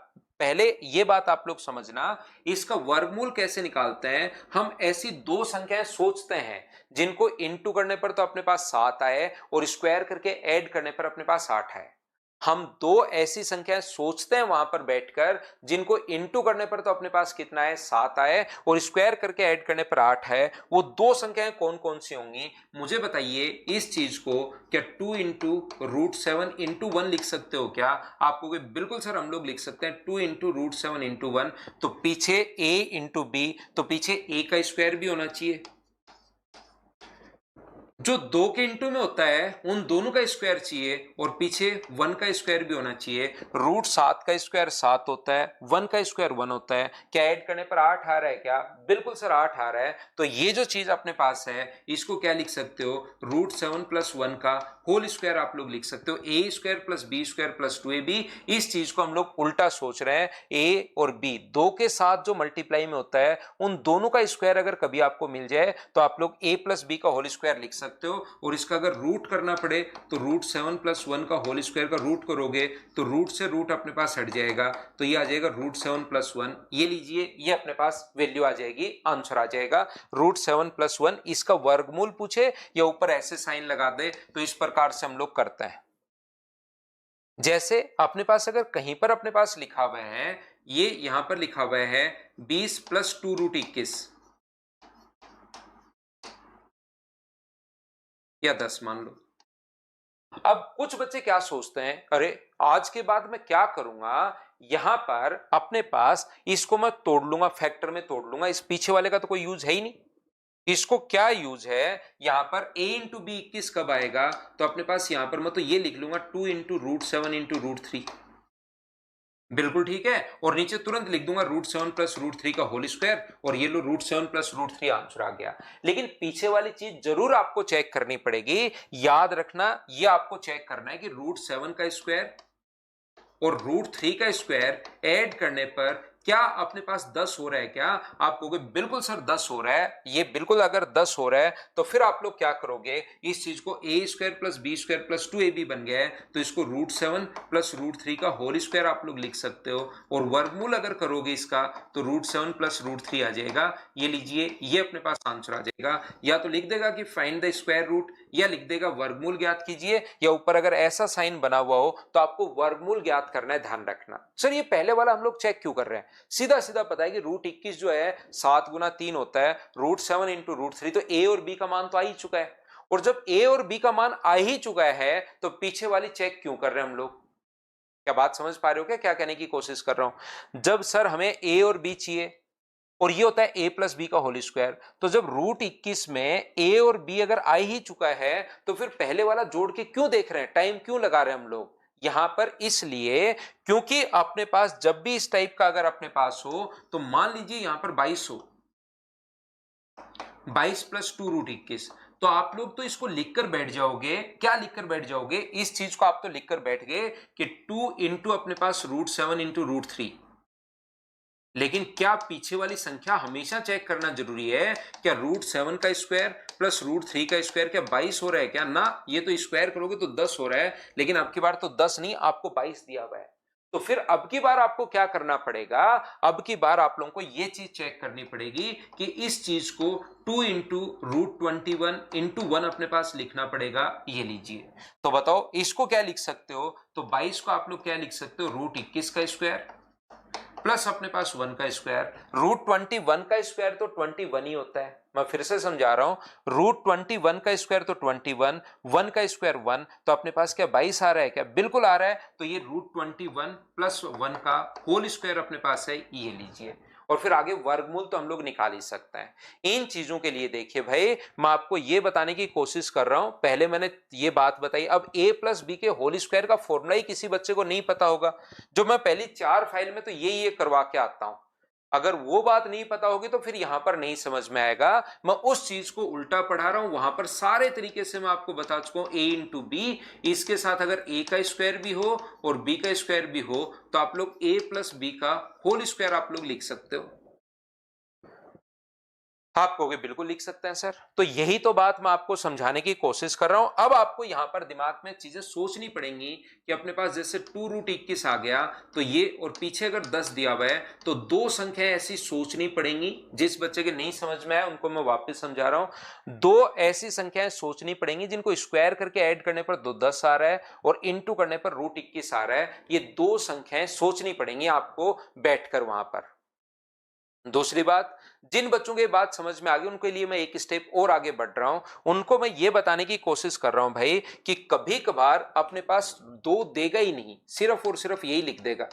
पहले ये बात आप लोग समझना, इसका वर्गमूल कैसे निकालते हैं। हम ऐसी दो संख्याएं सोचते हैं जिनको इनटू करने पर तो अपने पास 7 आए और स्क्वायर करके ऐड करने पर अपने पास 8 आए। हम दो ऐसी संख्याएं सोचते हैं वहां पर बैठकर जिनको इनटू करने पर तो अपने पास कितना है, 7 आए, और स्क्वायर करके ऐड करने पर 8 है। वो दो संख्याएं कौन कौन सी होंगी मुझे बताइए। इस चीज को क्या 2 इंटू रूट 7 इंटू 1 लिख सकते हो क्या? आपको बिल्कुल सर हम लोग लिख सकते हैं 2 इंटू रूट 7 इंटू 1। तो पीछे a इंटू बी, तो पीछे a का स्क्वायर भी होना चाहिए। जो दो के इंटू में होता है उन दोनों का स्क्वायर चाहिए, और पीछे 1 का स्क्वायर भी होना चाहिए। रूट 7 का स्क्वायर 7 होता है, 1 का स्क्वायर 1 होता है। क्या ऐड करने पर 8 आ रहा है क्या? बिल्कुल सर 8 आ रहा है। तो ये जो चीज अपने पास है इसको क्या लिख सकते हो, रूट 7 प्लस 1 का होल स्क्वायर आप लोग लिख सकते हो। A square plus B square plus 2ab। इस चीज को हम लोग उल्टा सोच रहे हैं। ए और बी दो के साथ जो मल्टीप्लाई में होता है उन दोनों का स्क्वायर अगर कभी आपको मिल जाए तो आप लोग a प्लस बी का होल स्क्वायर लिख सकते हो। और इसका अगर रूट करना पड़े तो रूट 7 प्लस 1 का होल स्क्वायर का रूट करोगे तो रूट से रूट अपने पास हट जाएगा, तो ये आ जाएगा रूट 7 प्लस 1। ये लीजिए, ये अपने पास वैल्यू आ जाएगी, आंसर आ जाएगा रूट 7 प्लस 1। इसका वर्गमूल पूछे या ऊपर ऐसे साइन लगा दे तो इस प्रकार से हम लोग करते हैं। जैसे अपने पास अगर कहीं पर अपने पास लिखा हुआ है, ये यहां पर लिखा हुआ है 20 प्लस 2 रूट 21 या 10 मान लो। अब कुछ बच्चे क्या सोचते हैं, अरे आज के बाद मैं क्या करूंगा, यहां पर अपने पास इसको मैं तोड़ लूंगा, फैक्टर में तोड़ लूंगा, इस पीछे वाले का तो कोई यूज है ही नहीं। इसको क्या यूज है, यहां पर a इंटू बी 21 कब आएगा, तो अपने पास यहां पर मैं तो ये लिख लूंगा 2 इंटू रूट 7 इंटू रूट 3। बिल्कुल ठीक है। और नीचे तुरंत लिख दूंगा रूट 7 प्लस रूट 3 का होल स्क्वायर, और ये लो रूट 7 प्लस रूट 3 आंसर आ गया। लेकिन पीछे वाली चीज जरूर आपको चेक करनी पड़ेगी। याद रखना, ये आपको चेक करना है कि रूट 7 का स्क्वायर और रूट 3 का स्क्वायर ऐड करने पर क्या अपने पास 10 हो रहा है क्या? आप कहोगे बिल्कुल सर 10 हो रहा है। ये बिल्कुल अगर 10 हो रहा है तो फिर आप लोग क्या करोगे, इस चीज को a square plus B square plus 2ab बन गया है, तो इसको रूट 7 प्लस रूट 3 का होल स्क्वायर आप लोग लिख सकते हो। और वर्गमूल अगर करोगे इसका तो रूट 7 प्लस रूट 3 आ जाएगा। ये लीजिए, ये अपने पास आंसर आ जाएगा। या तो लिख देगा कि फाइंड द स्क्वायर रूट, या लिख देगा वर्गमूल ज्ञात कीजिए, या ऊपर अगर ऐसा साइन बना हुआ हो तो आपको वर्गमूल ज्ञात करना है। ध्यान रखना सर, ये पहले वाला हम लोग चेक क्यों कर रहे हैं? सीधा सीधा पता है कि रूट 21 जो है 7 गुना 3 होता है, रूट 7 इंटू रूट 3, तो a और b का मान तो आ ही चुका है। और जब a और b का मान आ ही चुका है तो पीछे वाली चेक क्यों कर रहे हैं हम लोग? क्या बात समझ पा रहे हो क्या कहने की कोशिश कर रहा हूं? जब सर हमें a और b चाहिए और ये होता है a प्लस बी का होल स्क्वायर, तो जब रूट 21 में a और b अगर आ ही चुका है तो फिर पहले वाला जोड़ के क्यों देख रहे हैं, टाइम क्यों लगा रहे हैं हम लोग यहां पर? इसलिए क्योंकि अपने पास जब भी इस टाइप का अगर अपने पास हो तो मान लीजिए यहां पर 22 हो, 22 प्लस 2 रूट 21, तो आप लोग तो इसको लिखकर बैठ जाओगे। क्या लिखकर बैठ जाओगे? इस चीज को आप तो लिखकर बैठ गए कि 2 इंटू अपने पास रूट 7 इंटू रूट 3। लेकिन क्या पीछे वाली संख्या हमेशा चेक करना जरूरी है? क्या रूट 7 का स्क्वायर प्लस रूट 3 का स्क्वायर क्या 22 हो रहा है क्या? ना, ये तो स्क्वायर करोगे तो 10 हो रहा है, लेकिन अब की बार तो 10 नहीं, आपको 22 दिया हुआ है। तो फिर अब की बार आपको क्या करना पड़ेगा, अब की बार आप लोगों को ये चीज चेक करनी पड़ेगी कि इस चीज को 2 इंटू रूट 21 इंटू 1 अपने पास लिखना पड़ेगा। ये लीजिए, तो बताओ इसको क्या लिख सकते हो? तो 22 को आप लोग क्या लिख सकते हो, रूट 21 का स्क्वायर प्लस अपने पास 1 का स्क्वायर। रूट 21 का स्क्वायर तो 21 ही होता है। मैं फिर से समझा रहा हूं, रूट 21 का स्क्वायर तो 21, 1 का स्क्वायर 1, तो अपने पास क्या 22 आ रहा है क्या? बिल्कुल आ रहा है। तो ये रूट 21 प्लस 1 का होल स्क्वायर अपने पास है, ये लीजिए। और फिर आगे वर्गमूल तो हम लोग निकाल ही सकते हैं। इन चीजों के लिए देखिए भाई, मैं आपको ये बताने की कोशिश कर रहा हूं, पहले मैंने ये बात बताई। अब a प्लस बी के होल स्क्वायर का फॉर्मूला ही किसी बच्चे को नहीं पता होगा, जो मैं पहली 4 फाइल में तो ये करवा के आता हूं। अगर वो बात नहीं पता होगी तो फिर यहां पर नहीं समझ में आएगा। मैं उस चीज को उल्टा पढ़ा रहा हूं, वहां पर सारे तरीके से मैं आपको बता चुका हूं। ए इंटू बी, इसके साथ अगर ए का स्क्वायर भी हो और बी का स्क्वायर भी हो तो आप लोग ए प्लस बी का होल स्क्वायर आप लोग लिख सकते हो। आप कहोगे बिल्कुल लिख सकते हैं सर, तो यही तो बात मैं आपको समझाने की कोशिश कर रहा हूं। अब आपको यहां पर दिमाग में चीजें सोचनी पड़ेंगी कि अपने पास जैसे 2√21 आ गया तो ये, और पीछे अगर 10 दिया हुआ है तो दो संख्याएं ऐसी सोचनी पड़ेंगी। जिस बच्चे के नहीं समझ में आया उनको मैं वापस समझा रहा हूं। दो ऐसी संख्याएं सोचनी पड़ेंगी जिनको स्क्वायर करके ऐड करने पर 10 आ रहा है और इंटू करने पर √21 आ रहा है। ये दो संख्याएं सोचनी पड़ेंगी आपको बैठकर वहां पर। दूसरी बात, जिन बच्चों को ये बात समझ में आ गई उनके लिए मैं एक स्टेप और आगे बढ़ रहा हूं। उनको मैं ये बताने की कोशिश कर रहा हूं भाई कि कभी कभार अपने पास दो देगा ही नहीं, सिर्फ और सिर्फ यही लिख देगा।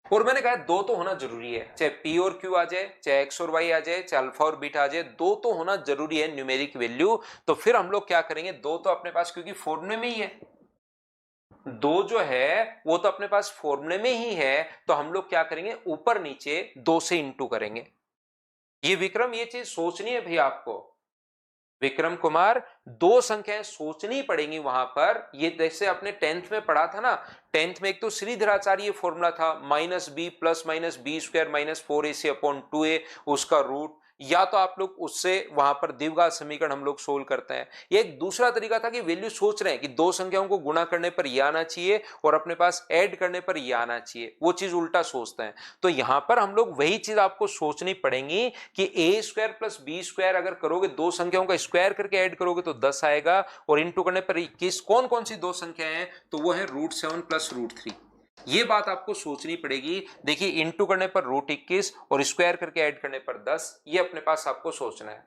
और मैंने कहा दो तो होना जरूरी है, चाहे पी और क्यू आ जाए, चाहे एक्स और वाई आ जाए, चाहे अल्फा और बीटा आ जाए, दो तो होना जरूरी है न्यूमेरिक वैल्यू। तो फिर हम लोग क्या करेंगे, दो तो अपने पास क्योंकि फॉर्मूले में ही है, दो जो है वो तो अपने पास फॉर्मूले में ही है, तो हम लोग क्या करेंगे ऊपर नीचे दो से इंटू करेंगे। ये विक्रम ये चीज सोचनी है भैया आपको, विक्रम कुमार, दो संख्याएं सोचनी पड़ेंगी वहां पर। ये जैसे आपने 10th में पढ़ा था ना, 10th में एक तो श्रीधराचार्य फॉर्मूला था -b plus minus b square minus 4ac upon 2a, उसका रूट, या तो आप लोग उससे वहां पर द्विघात समीकरण हम लोग सोल्व करते हैं। ये एक दूसरा तरीका था कि वैल्यू सोच रहे हैं कि दो संख्याओं को गुणा करने पर ये आना चाहिए और अपने पास ऐड करने पर ये आना चाहिए, वो चीज उल्टा सोचते हैं। तो यहां पर हम लोग वही चीज आपको सोचनी पड़ेगी कि ए स्क्वायर प्लस बी स्क्वायर अगर करोगे, दो संख्याओं का स्क्वायर करके ऐड करोगे तो 10 आएगा, और इंटू करने पर 21। कौन कौन सी दो संख्याएं हैं, तो वो है √7 प्लस √3। ये बात आपको सोचनी पड़ेगी। देखिए इंटू करने पर √21 और स्क्वायर करके ऐड करने पर 10, ये अपने पास आपको सोचना है।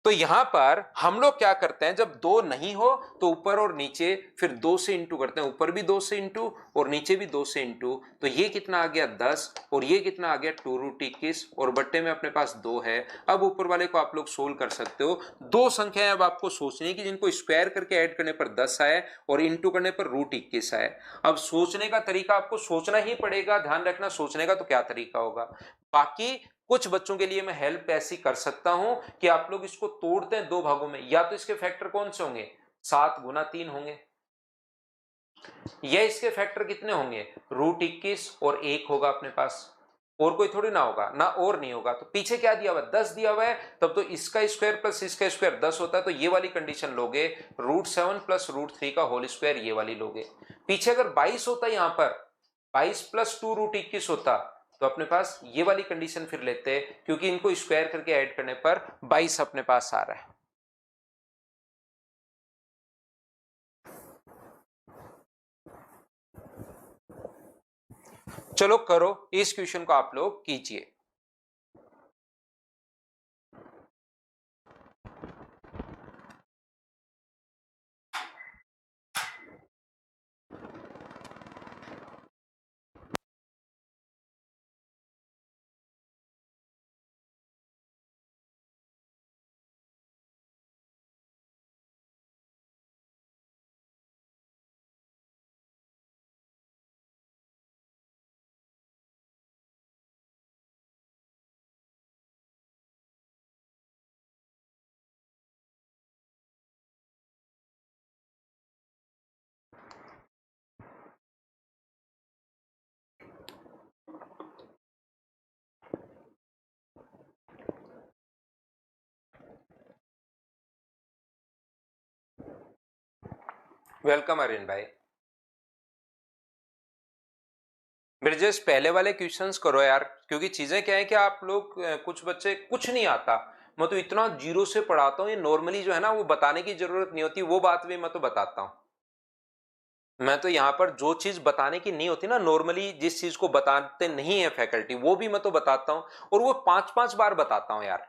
तो यहां पर हम लोग क्या करते हैं, जब दो नहीं हो तो ऊपर और नीचे फिर दो से इंटू करते हैं, ऊपर भी दो से इंटू और नीचे भी दो से इंटू। तो ये कितना आ गया 10 और ये कितना आ गया 2√21 और बट्टे में अपने पास दो है। अब ऊपर वाले को आप लोग सोल्व कर सकते हो। दो संख्याएं अब आपको सोचनी है कि जिनको स्क्वायर करके ऐड करने पर 10 आए और इंटू करने पर √21 आए। अब सोचने का तरीका आपको सोचना ही पड़ेगा, ध्यान रखना सोचने का तो क्या तरीका होगा। बाकी कुछ बच्चों के लिए मैं हेल्प ऐसी कर सकता हूं कि आप लोग इसको तोड़ते हैं दो भागों में, या तो इसके फैक्टर कौन से होंगे 7 गुना 3 होंगे, या इसके फैक्टर कितने होंगे √21 और 1 होगा अपने पास, और कोई थोड़ी ना होगा ना, और नहीं होगा। तो पीछे क्या दिया हुआ है 10 दिया हुआ है, तब तो इसका स्क्वायर प्लस इसका स्क्वायर 10 होता है, तो ये वाली कंडीशन लोगे, √7 प्लस √3 का होल स्क्वायर ये वाली लोगे। पीछे अगर 22 होता यहां पर 22 प्लस 2 √21 होता तो अपने पास ये वाली कंडीशन फिर लेते हैं, क्योंकि इनको स्क्वायर करके ऐड करने पर 22 अपने पास आ रहा है। चलो करो, इस क्वेश्चन को आप लोग कीजिए। वेलकम अरिन भाई। ब्रिजेश पहले वाले क्वेश्चंस करो यार, क्योंकि चीजें क्या है कि आप लोग कुछ बच्चे कुछ नहीं आता, मैं तो इतना जीरो से पढ़ाता हूँ, ये नॉर्मली जो है ना वो बताने की जरूरत नहीं होती, वो बात भी मैं तो बताता हूँ। मैं तो यहाँ पर जो चीज बताने की नहीं होती ना, नॉर्मली जिस चीज को बताते नहीं है फैकल्टी, वो भी मैं तो बताता हूँ, और वो 5-5 बार बताता हूँ यार।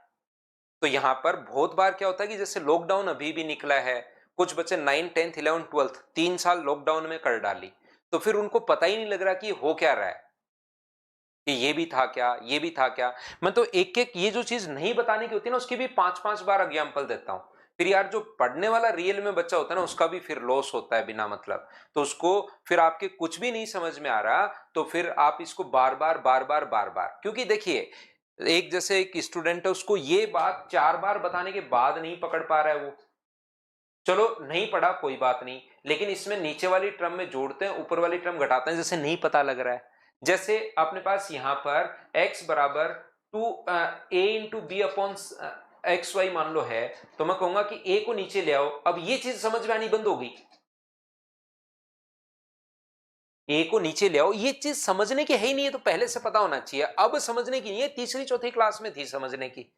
तो यहाँ पर बहुत बार क्या होता है कि जैसे लॉकडाउन अभी भी निकला है, कुछ बच्चे 9, 10th, 11th, 12th 3 साल लॉकडाउन में कर डाली, तो फिर उनको पता ही नहीं लग रहा कि हो क्या रहा है, कि ये भी था क्या, ये भी था क्या। मैं तो एक एक ये जो चीज नहीं बताने की होती है ना, उसकी भी 5-5 बार एग्जाम्पल देता हूं, फिर यार जो पढ़ने वाला रियल में बच्चा होता है ना, उसका भी फिर लॉस होता है बिना मतलब। तो उसको फिर आपके कुछ भी नहीं समझ में आ रहा, तो फिर आप इसको बार बार बार बार बार बार, क्योंकि देखिए एक जैसे एक स्टूडेंट है, उसको ये बात 4 बार बताने के बाद नहीं पकड़ पा रहा है वो, चलो नहीं पढ़ा कोई बात नहीं, लेकिन इसमें नीचे वाली टर्म में जोड़ते हैं, ऊपर वाली टर्म घटाते हैं, जैसे नहीं पता लग रहा है। जैसे अपने पास यहां पर x बराबर 2a/b/, एक्स वाई मान लो है, तो मैं कहूंगा कि a को नीचे ले आओ। अब ये चीज समझ में आनी बंद हो गई, a को नीचे ले आओ, ये चीज समझने की है ही नहीं है, तो पहले से पता होना चाहिए, अब समझने की नहीं है, तीसरी चौथी क्लास में थी समझने की।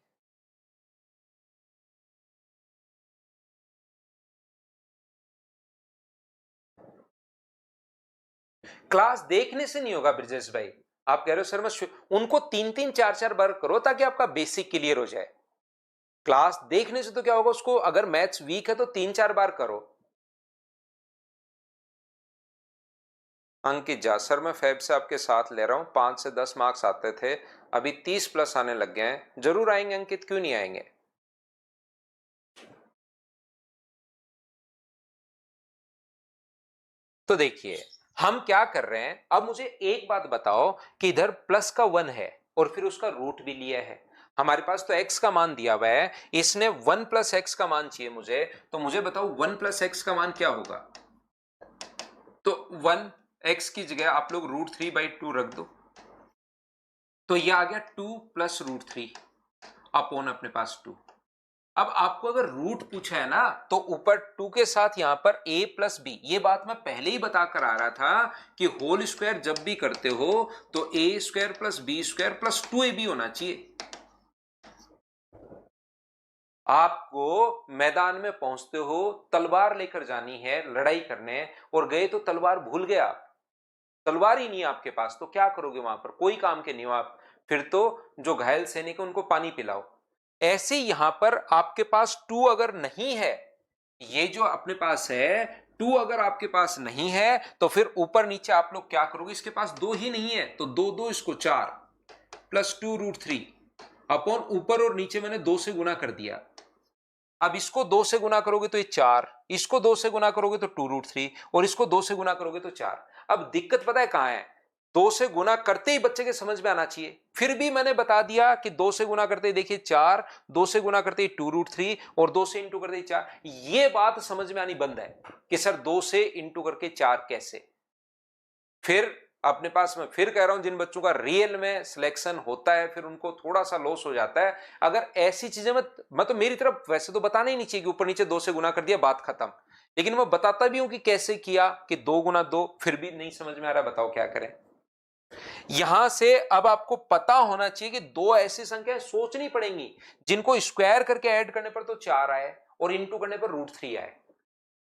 क्लास देखने से नहीं होगा ब्रिजेश भाई। आप कह रहे हो सर मैं उनको 3-3 4-4 बार करो ताकि आपका बेसिक क्लियर हो जाए। क्लास देखने से तो क्या होगा, उसको अगर मैथ्स वीक है तो 3-4 बार करो। अंकित झा, सर मैं फैब से आपके साथ ले रहा हूं, 5 से 10 मार्क्स आते थे, अभी 30 प्लस आने लग गए हैं। जरूर आएंगे अंकित, क्यों नहीं आएंगे। तो देखिए हम क्या कर रहे हैं, अब मुझे एक बात बताओ कि इधर प्लस का 1 है और फिर उसका रूट भी लिया है। हमारे पास तो x का मान दिया हुआ है, इसने 1 प्लस एक्स का मान चाहिए मुझे, तो मुझे बताओ 1 प्लस एक्स का मान क्या होगा। तो 1 x की जगह आप लोग √3/2 रख दो, तो ये आ गया 2 प्लस √3 अपॉन अपने पास 2। अब आपको अगर रूट पूछा है ना, तो ऊपर 2 के साथ यहां पर a प्लस बी, ये बात मैं पहले ही बता कर आ रहा था कि होल स्क्वायर जब भी करते हो तो a² plus b² plus 2ab होना चाहिए। आपको मैदान में पहुंचते हो, तलवार लेकर जानी है लड़ाई करने, और गए तो तलवार भूल गए आप, तलवार ही नहीं है आपके पास, तो क्या करोगे वहां पर, कोई काम के नहीं हो आप। फिर तो जो घायल सैनिक है उनको पानी पिलाओ। ऐसे यहां पर आपके पास 2 अगर नहीं है, ये जो अपने पास है 2 अगर आपके पास नहीं है, तो फिर ऊपर नीचे आप लोग क्या करोगे, इसके पास 2 ही नहीं है, तो 2 2 इसको 4 प्लस 2√3 अपॉन ऊपर और नीचे मैंने 2 से गुना कर दिया। अब इसको 2 से गुना करोगे तो ये 4, इसको 2 से गुना करोगे तो 2√3, और इसको 2 से गुना करोगे तो 4। अब दिक्कत पता है कहां है, 2 से गुना करते ही बच्चे के समझ में आना चाहिए, फिर भी मैंने बता दिया कि 2 से गुना करते ही देखिए 4, 2 से गुना करते ही 2√3, और 2 से इंटू करते ही 4। ये बात समझ में आनी बंद है कि सर 2 से इंटू करके 4 कैसे। फिर अपने पास मैं फिर कह रहा हूं, जिन बच्चों का रियल में सिलेक्शन होता है फिर उनको थोड़ा सा लॉस हो जाता है। अगर ऐसी चीजें मैं तो मेरी तरफ वैसे तो बताना ही नहीं चाहिए कि ऊपर नीचे 2 से गुना कर दिया बात खत्म, लेकिन मैं बताता भी हूं कि कैसे किया, कि 2 गुना 2, फिर भी नहीं समझ में आ रहा, बताओ क्या करें। यहां से अब आपको पता होना चाहिए कि 2 ऐसी संख्याएं सोचनी पड़ेंगी जिनको स्क्वायर करके ऐड करने पर तो 4 आए और इंटू करने पर √3 आए।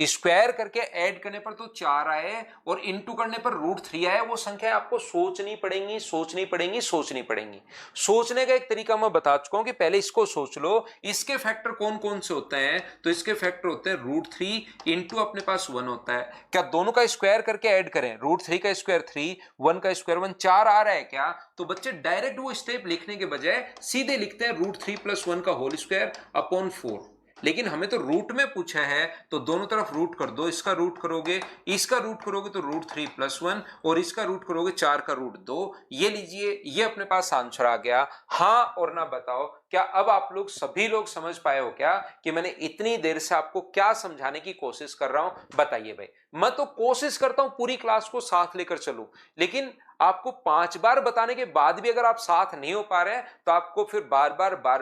स्क्वायर करके ऐड करने पर तो 4 आए और इंटू करने पर √3 आए, वो संख्या आपको सोचनी पड़ेंगी, सोचनी पड़ेंगी, सोचनी पड़ेंगी। सोचने का एक तरीका मैं बता चुका हूं कि पहले इसको सोच लो, इसके फैक्टर कौन कौन से होते हैं, तो इसके फैक्टर होते हैं √3 इंटू अपने पास 1 होता है। क्या दोनों का स्क्वायर करके ऐड करें, √3 का स्क्वायर 3, 1 का स्क्वायर 1, 4 आ रहा है क्या, तो बच्चे डायरेक्ट वो स्टेप लिखने के बजाय सीधे लिखते हैं √3 + 1 का होल स्क्वायर अपॉन 4। लेकिन हमें तो रूट में पूछा है, तो दोनों तरफ रूट कर दो, इसका रूट करोगे, इसका रूट करोगे तो √3 + 1, और इसका रूट करोगे 4 का √2। ये लीजिए, ये अपने पास आंसर आ गया। हाँ और ना बताओ, क्या अब आप लोग सभी लोग समझ पाए हो क्या कि मैंने इतनी देर से आपको क्या समझाने की कोशिश कर रहा हूं, बताइए भाई। मैं तो कोशिश करता हूं पूरी क्लास को साथ लेकर चलूं, लेकिन आपको 5 बार बताने के बाद भी अगर आप साथ नहीं हो पा रहे हैं, तो आपको फिर बार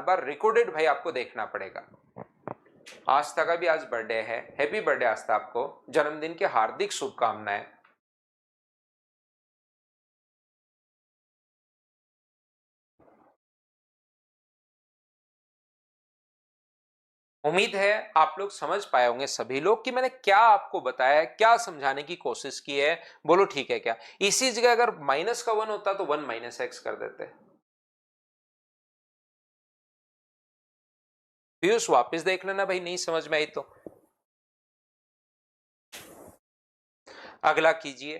बार रिकॉर्डेड भाई आपको देखना पड़ेगा। आस्था का भी आज बर्थडे है, हैप्पी बर्थडे आस्था, आपको जन्मदिन की हार्दिक शुभकामनाएं। उम्मीद है आप लोग समझ पाए होंगे सभी लोग कि मैंने क्या आपको बताया, क्या समझाने की कोशिश की है। बोलो ठीक है क्या, इसी जगह अगर माइनस का 1 होता तो 1 - x कर देते। पीयूष वापस देख लेना भाई, नहीं समझ में आई तो अगला कीजिए।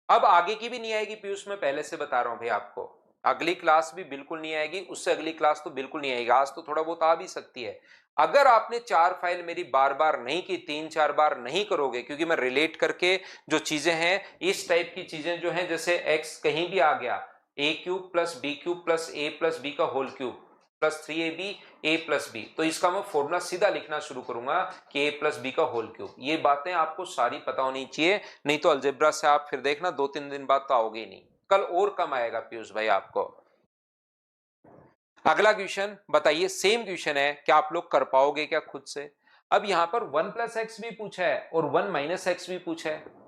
अब आगे की भी नहीं आएगी पीयूष, मैं पहले से बता रहा हूं भाई आपको। अगली क्लास भी बिल्कुल नहीं आएगी, उससे अगली क्लास तो बिल्कुल नहीं आएगी, आज तो थोड़ा बहुत आ भी सकती है। अगर आपने 4 फाइल मेरी बार बार नहीं की, 3-4 बार नहीं करोगे, क्योंकि मैं रिलेट करके जो चीजें हैं, इस टाइप की चीजें जो हैं, जैसे x कहीं भी आ गया, a cube plus B cube plus A plus B का whole cube plus 3ab a plus B, तो इसका मैं फॉर्मूला सीधा लिखना शुरू करूंगा कि a प्लस बी का होल क्यूब। ये बातें आपको सारी पता होनी चाहिए, नहीं तो अलजेब्रा से आप फिर देखना 2-3 दिन बाद तो आओगे ही नहीं, कल और कम आएगा पीयूष भाई आपको। अगला क्वेश्चन बताइए, सेम क्वेश्चन है, क्या आप लोग कर पाओगे क्या खुद से? अब यहां पर 1 प्लस एक्स भी पूछा है और 1 माइनस एक्स भी पूछा है।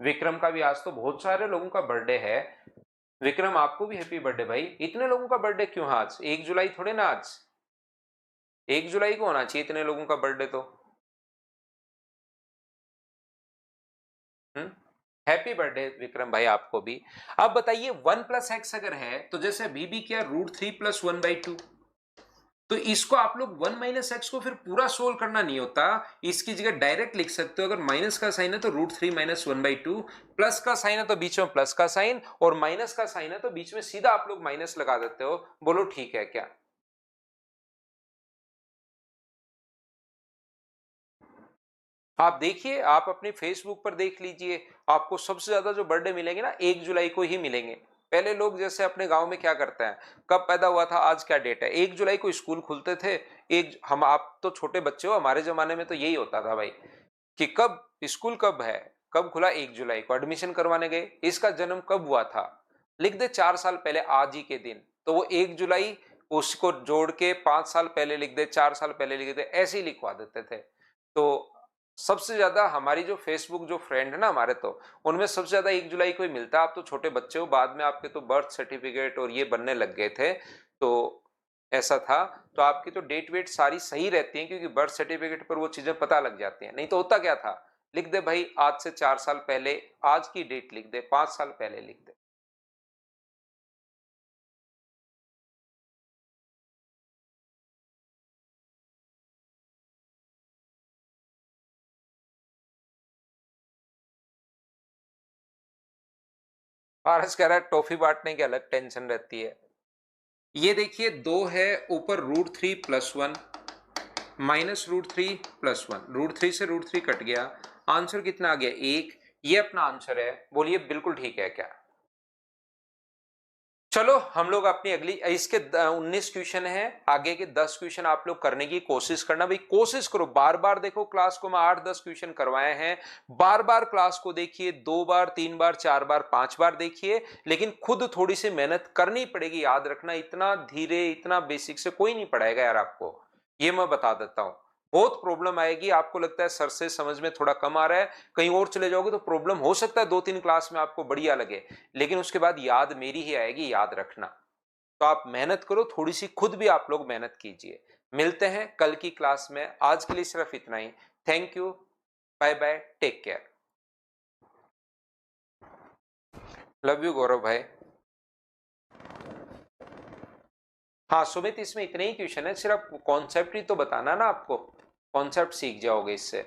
विक्रम का भी आज तो बहुत सारे लोगों का बर्थडे है। विक्रम आपको भी हैप्पी बर्थडे भाई। इतने लोगों का बर्थडे क्यों आज? 1 जुलाई थोड़े ना आज, 1 जुलाई को होना चाहिए इतने लोगों का बर्थडे तो। हैप्पी बर्थडे विक्रम भाई आपको भी। अब बताइए 1 प्लस एक्स अगर है तो जैसे अभी भी क्या √3 प्लस 1/2, तो इसको आप लोग 1 माइनस एक्स को फिर पूरा सोल्व करना नहीं होता, इसकी जगह डायरेक्ट लिख सकते हो। अगर माइनस का साइन है तो √3 माइनस 1/2, प्लस का साइन है तो बीच में प्लस का साइन, और माइनस का साइन है तो बीच में सीधा आप लोग माइनस लगा देते हो। बोलो ठीक है क्या? आप देखिए, आप अपने फेसबुक पर देख लीजिए, आपको सबसे ज्यादा जो बर्थडे मिलेंगे ना 1 जुलाई को ही मिलेंगे। पहले लोग जैसे अपने गांव में क्या करते हैं, कब पैदा हुआ था, आज क्या डेट है, 1 जुलाई को स्कूल खुलते थे। एक हम, आप तो छोटे बच्चे हो, हमारे जमाने में तो यही होता था भाई कि कब स्कूल कब है, कब खुला, 1 जुलाई को एडमिशन करवाने गए, इसका जन्म कब हुआ था, लिख दे 4 साल पहले आज ही के दिन, तो वो 1 जुलाई उसको जोड़ के 5 साल पहले लिख दे, 4 साल पहले लिख दे, ऐसे ही लिखवा देते थे। तो सबसे ज्यादा हमारी जो फेसबुक जो फ्रेंड है ना हमारे, तो उनमें सबसे ज्यादा 1 जुलाई को ही मिलता है। आप तो छोटे बच्चे हो, बाद में आपके तो बर्थ सर्टिफिकेट और ये बनने लग गए थे, तो ऐसा था। तो आपकी तो डेट वेट सारी सही रहती है, क्योंकि बर्थ सर्टिफिकेट पर वो चीजें पता लग जाती हैं। नहीं तो होता क्या था, लिख दे भाई आज से 4 साल पहले, आज की डेट लिख दे, 5 साल पहले लिख दे। पारस कह रहा है टॉफी बांटने की अलग टेंशन रहती है। ये देखिए 2 है ऊपर √3 प्लस 1 माइनस √3 प्लस 1, √3 से √3 कट गया, आंसर कितना आ गया 1। ये अपना आंसर है, बोलिए बिल्कुल ठीक है क्या? चलो हम लोग अपनी अगली, इसके 19 क्वेश्चन है, आगे के 10 क्वेश्चन आप लोग करने की कोशिश करना भाई, कोशिश करो। बार बार देखो क्लास को, मैं 8-10 क्वेश्चन करवाए हैं, बार बार क्लास को देखिए, 2 बार 3 बार 4 बार 5 बार देखिए, लेकिन खुद थोड़ी सी मेहनत करनी पड़ेगी। याद रखना, इतना धीरे इतना बेसिक से कोई नहीं पढ़ाएगा यार आपको, ये मैं बता देता हूं। बहुत प्रॉब्लम आएगी, आपको लगता है सर से समझ में थोड़ा कम आ रहा है, कहीं और चले जाओगे तो प्रॉब्लम हो सकता है 2-3 क्लास में आपको बढ़िया लगे, लेकिन उसके बाद याद मेरी ही आएगी, याद रखना। तो आप मेहनत करो थोड़ी सी, खुद भी आप लोग मेहनत कीजिए। मिलते हैं कल की क्लास में, आज के लिए सिर्फ इतना ही। Thank you, bye bye, take care, love you Gaurav भाई। हाँ सुमित, इसमें इतने ही क्वेश्चन है, सिर्फ कॉन्सेप्ट ही तो बताना ना आपको, कॉन्सेप्ट सीख जाओगे इससे।